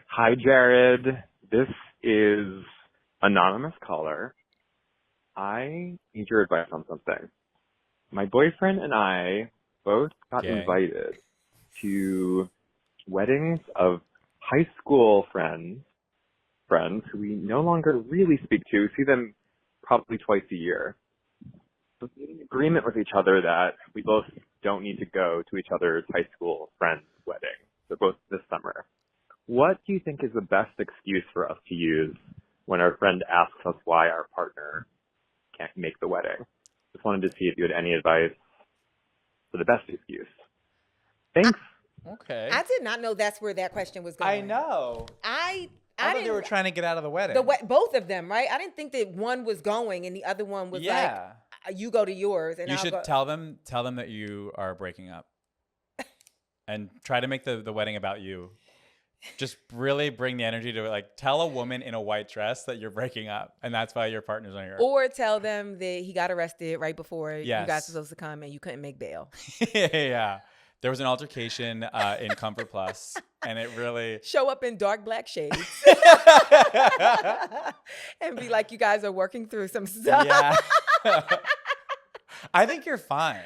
[SPEAKER 5] Hi, Jared. This is anonymous caller. I need your advice on something. My boyfriend and I both got invited to weddings of high school friends who we no longer really speak to. We see them probably twice a year. So we made an agreement with each other that we both don't need to go to each other's high school friends' weddings. They're both this summer. What do you think is the best excuse for us to use when our friend asks us why our partner can't make the wedding? Just wanted to see if you had any advice for the best excuse. Thanks.
[SPEAKER 2] Okay.
[SPEAKER 1] I did not know that's where that question was going.
[SPEAKER 2] I know. I thought they were trying to get out of the wedding.
[SPEAKER 1] Both of them, right? I didn't think that one was going and the other one was like, you go to yours. And
[SPEAKER 2] you should tell them that you are breaking up. And try to make the wedding about you. Just really bring the energy to like tell a woman in a white dress that you're breaking up and that's why your partner's on your.
[SPEAKER 1] Or tell them that he got arrested right before you guys were supposed to come and you couldn't make bail.
[SPEAKER 2] Yeah. There was an altercation in Comfort Plus and it really.
[SPEAKER 1] Show up in dark black shades. And be like, you guys are working through some stuff.
[SPEAKER 2] Yeah. I think you're fine.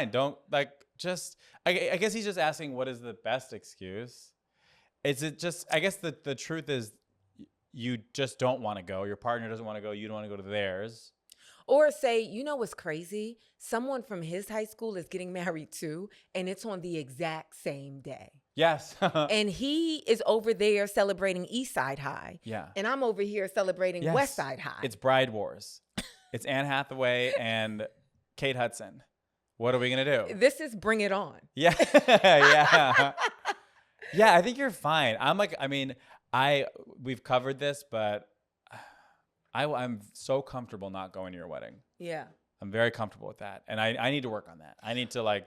[SPEAKER 2] Don't like just. I guess he's just asking what is the best excuse. Is it just, I guess the truth is you just don't want to go. Your partner doesn't want to go. You don't want to go to theirs.
[SPEAKER 1] Or say, you know what's crazy? Someone from his high school is getting married too, and it's on the exact same day.
[SPEAKER 2] Yes.
[SPEAKER 1] And he is over there celebrating East Side High.
[SPEAKER 2] Yeah.
[SPEAKER 1] And I'm over here celebrating West Side High.
[SPEAKER 2] It's Bride Wars. It's Anne Hathaway and Kate Hudson. What are we going to do?
[SPEAKER 1] This is Bring It On.
[SPEAKER 2] Yeah. Yeah. Yeah, I think you're fine. We've covered this, but I'm so comfortable not going to your wedding.
[SPEAKER 1] Yeah.
[SPEAKER 2] I'm very comfortable with that. And I need to work on that. I need to like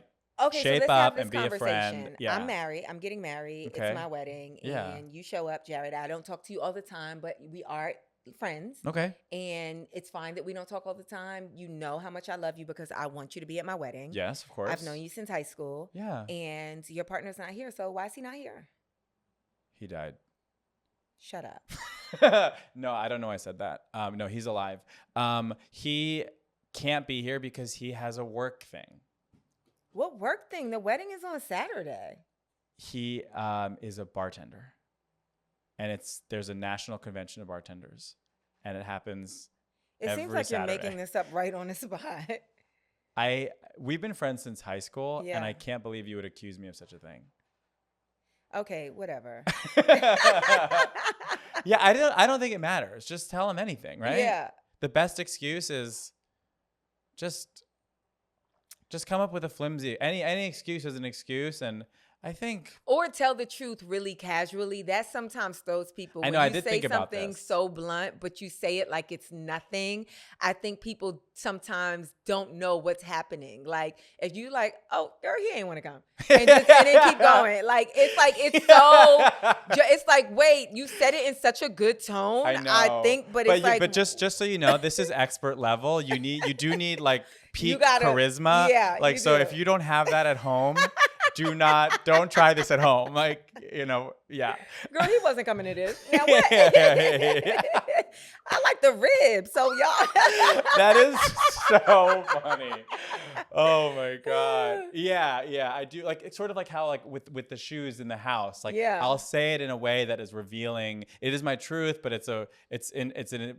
[SPEAKER 1] shape
[SPEAKER 2] up
[SPEAKER 1] have this
[SPEAKER 2] and be a friend. Yeah.
[SPEAKER 1] I'm married. I'm getting married.
[SPEAKER 2] Okay.
[SPEAKER 1] It's my wedding.
[SPEAKER 2] Yeah.
[SPEAKER 1] And you show up, Jared. I don't talk to you all the time, but we are friends.
[SPEAKER 2] Okay.
[SPEAKER 1] And it's fine that we don't talk all the time. You know how much I love you because I want you to be at my wedding.
[SPEAKER 2] Yes, of course.
[SPEAKER 1] I've known you since high school.
[SPEAKER 2] Yeah.
[SPEAKER 1] And your partner's not here. So why is he not here?
[SPEAKER 2] He died.
[SPEAKER 1] Shut up.
[SPEAKER 2] No, I don't know I said that. No, he's alive. He can't be here because he has a work thing.
[SPEAKER 1] What work thing? The wedding is on Saturday.
[SPEAKER 2] He is a bartender. And there's a national convention of bartenders. And it happens every
[SPEAKER 1] seems like
[SPEAKER 2] Saturday.
[SPEAKER 1] You're making this up right on the spot.
[SPEAKER 2] We've been friends since high school,
[SPEAKER 1] Yeah.
[SPEAKER 2] and I can't believe you would accuse me of such a thing.
[SPEAKER 1] Okay, whatever.
[SPEAKER 2] Yeah, I don't think it matters. Just tell him anything, right?
[SPEAKER 1] Yeah.
[SPEAKER 2] The best excuse is just come up with a flimsy. Any excuse is an excuse, and I think.
[SPEAKER 1] Or tell the truth really casually. That sometimes throws people.
[SPEAKER 2] I know. I did think about this.
[SPEAKER 1] You say something so blunt, but you say it like it's nothing. I think people sometimes don't know what's happening. Like if you like, oh, girl, he ain't want to come, and then keep going. It's like, wait, you said it in such a good tone.
[SPEAKER 2] I know.
[SPEAKER 1] I think, but
[SPEAKER 2] just so you know, this is expert level. You do need like peak charisma.
[SPEAKER 1] Yeah.
[SPEAKER 2] Like so, if you don't have that at home. Don't try this at home. Like, yeah.
[SPEAKER 1] Girl, he wasn't coming to this. Now what? I like the ribs, so y'all.
[SPEAKER 2] That is so funny. Oh my God. Yeah. I do like it's sort of like how like with the shoes in the house. Like I'll say it in a way that is revealing. It is my truth, but the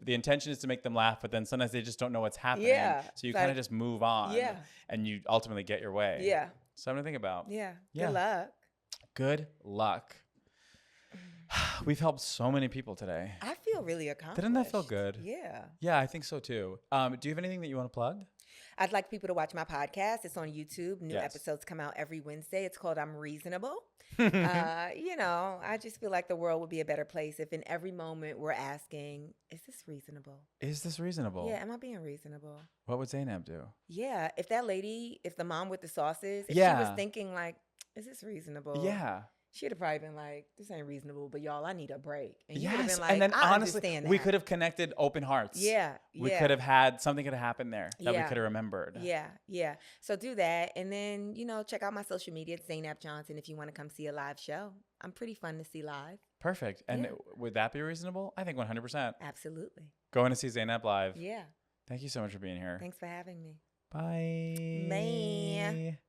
[SPEAKER 2] intention is to make them laugh, but then sometimes they just don't know what's happening.
[SPEAKER 1] Yeah.
[SPEAKER 2] So you kind of just move on.
[SPEAKER 1] Yeah.
[SPEAKER 2] And you ultimately get your way.
[SPEAKER 1] Yeah.
[SPEAKER 2] Something to think about.
[SPEAKER 1] Yeah. Good luck.
[SPEAKER 2] Good luck. We've helped so many people today.
[SPEAKER 1] I feel really accomplished.
[SPEAKER 2] Didn't that feel good?
[SPEAKER 1] Yeah.
[SPEAKER 2] Yeah, I think so too. Do you have anything that you want to plug?
[SPEAKER 1] I'd like people to watch my podcast. It's on YouTube. New episodes come out every Wednesday. It's called I'm Reasonable. I just feel like the world would be a better place if in every moment we're asking, is this reasonable?
[SPEAKER 2] Is this reasonable?
[SPEAKER 1] Yeah, am I being reasonable?
[SPEAKER 2] What would Zainab do?
[SPEAKER 1] Yeah, if the mom with the sauces, if she was thinking like, is this reasonable?
[SPEAKER 2] Yeah.
[SPEAKER 1] She'd have probably been like, this ain't reasonable, but y'all, I need a break. And you
[SPEAKER 2] yes.
[SPEAKER 1] would have been like,
[SPEAKER 2] and then
[SPEAKER 1] I
[SPEAKER 2] honestly,
[SPEAKER 1] understand that.
[SPEAKER 2] we could have connected open hearts.
[SPEAKER 1] Yeah.
[SPEAKER 2] We could have had, something could have happened there that we could have remembered.
[SPEAKER 1] Yeah. So do that. And then, check out my social media. It's Zainab Johnson if you want to come see a live show. I'm pretty fun to see live.
[SPEAKER 2] Perfect. And would that be reasonable? I think 100%.
[SPEAKER 1] Absolutely.
[SPEAKER 2] Going to see Zainab live.
[SPEAKER 1] Yeah.
[SPEAKER 2] Thank you so much for being here.
[SPEAKER 1] Thanks for having me.
[SPEAKER 2] Bye.
[SPEAKER 1] Bye.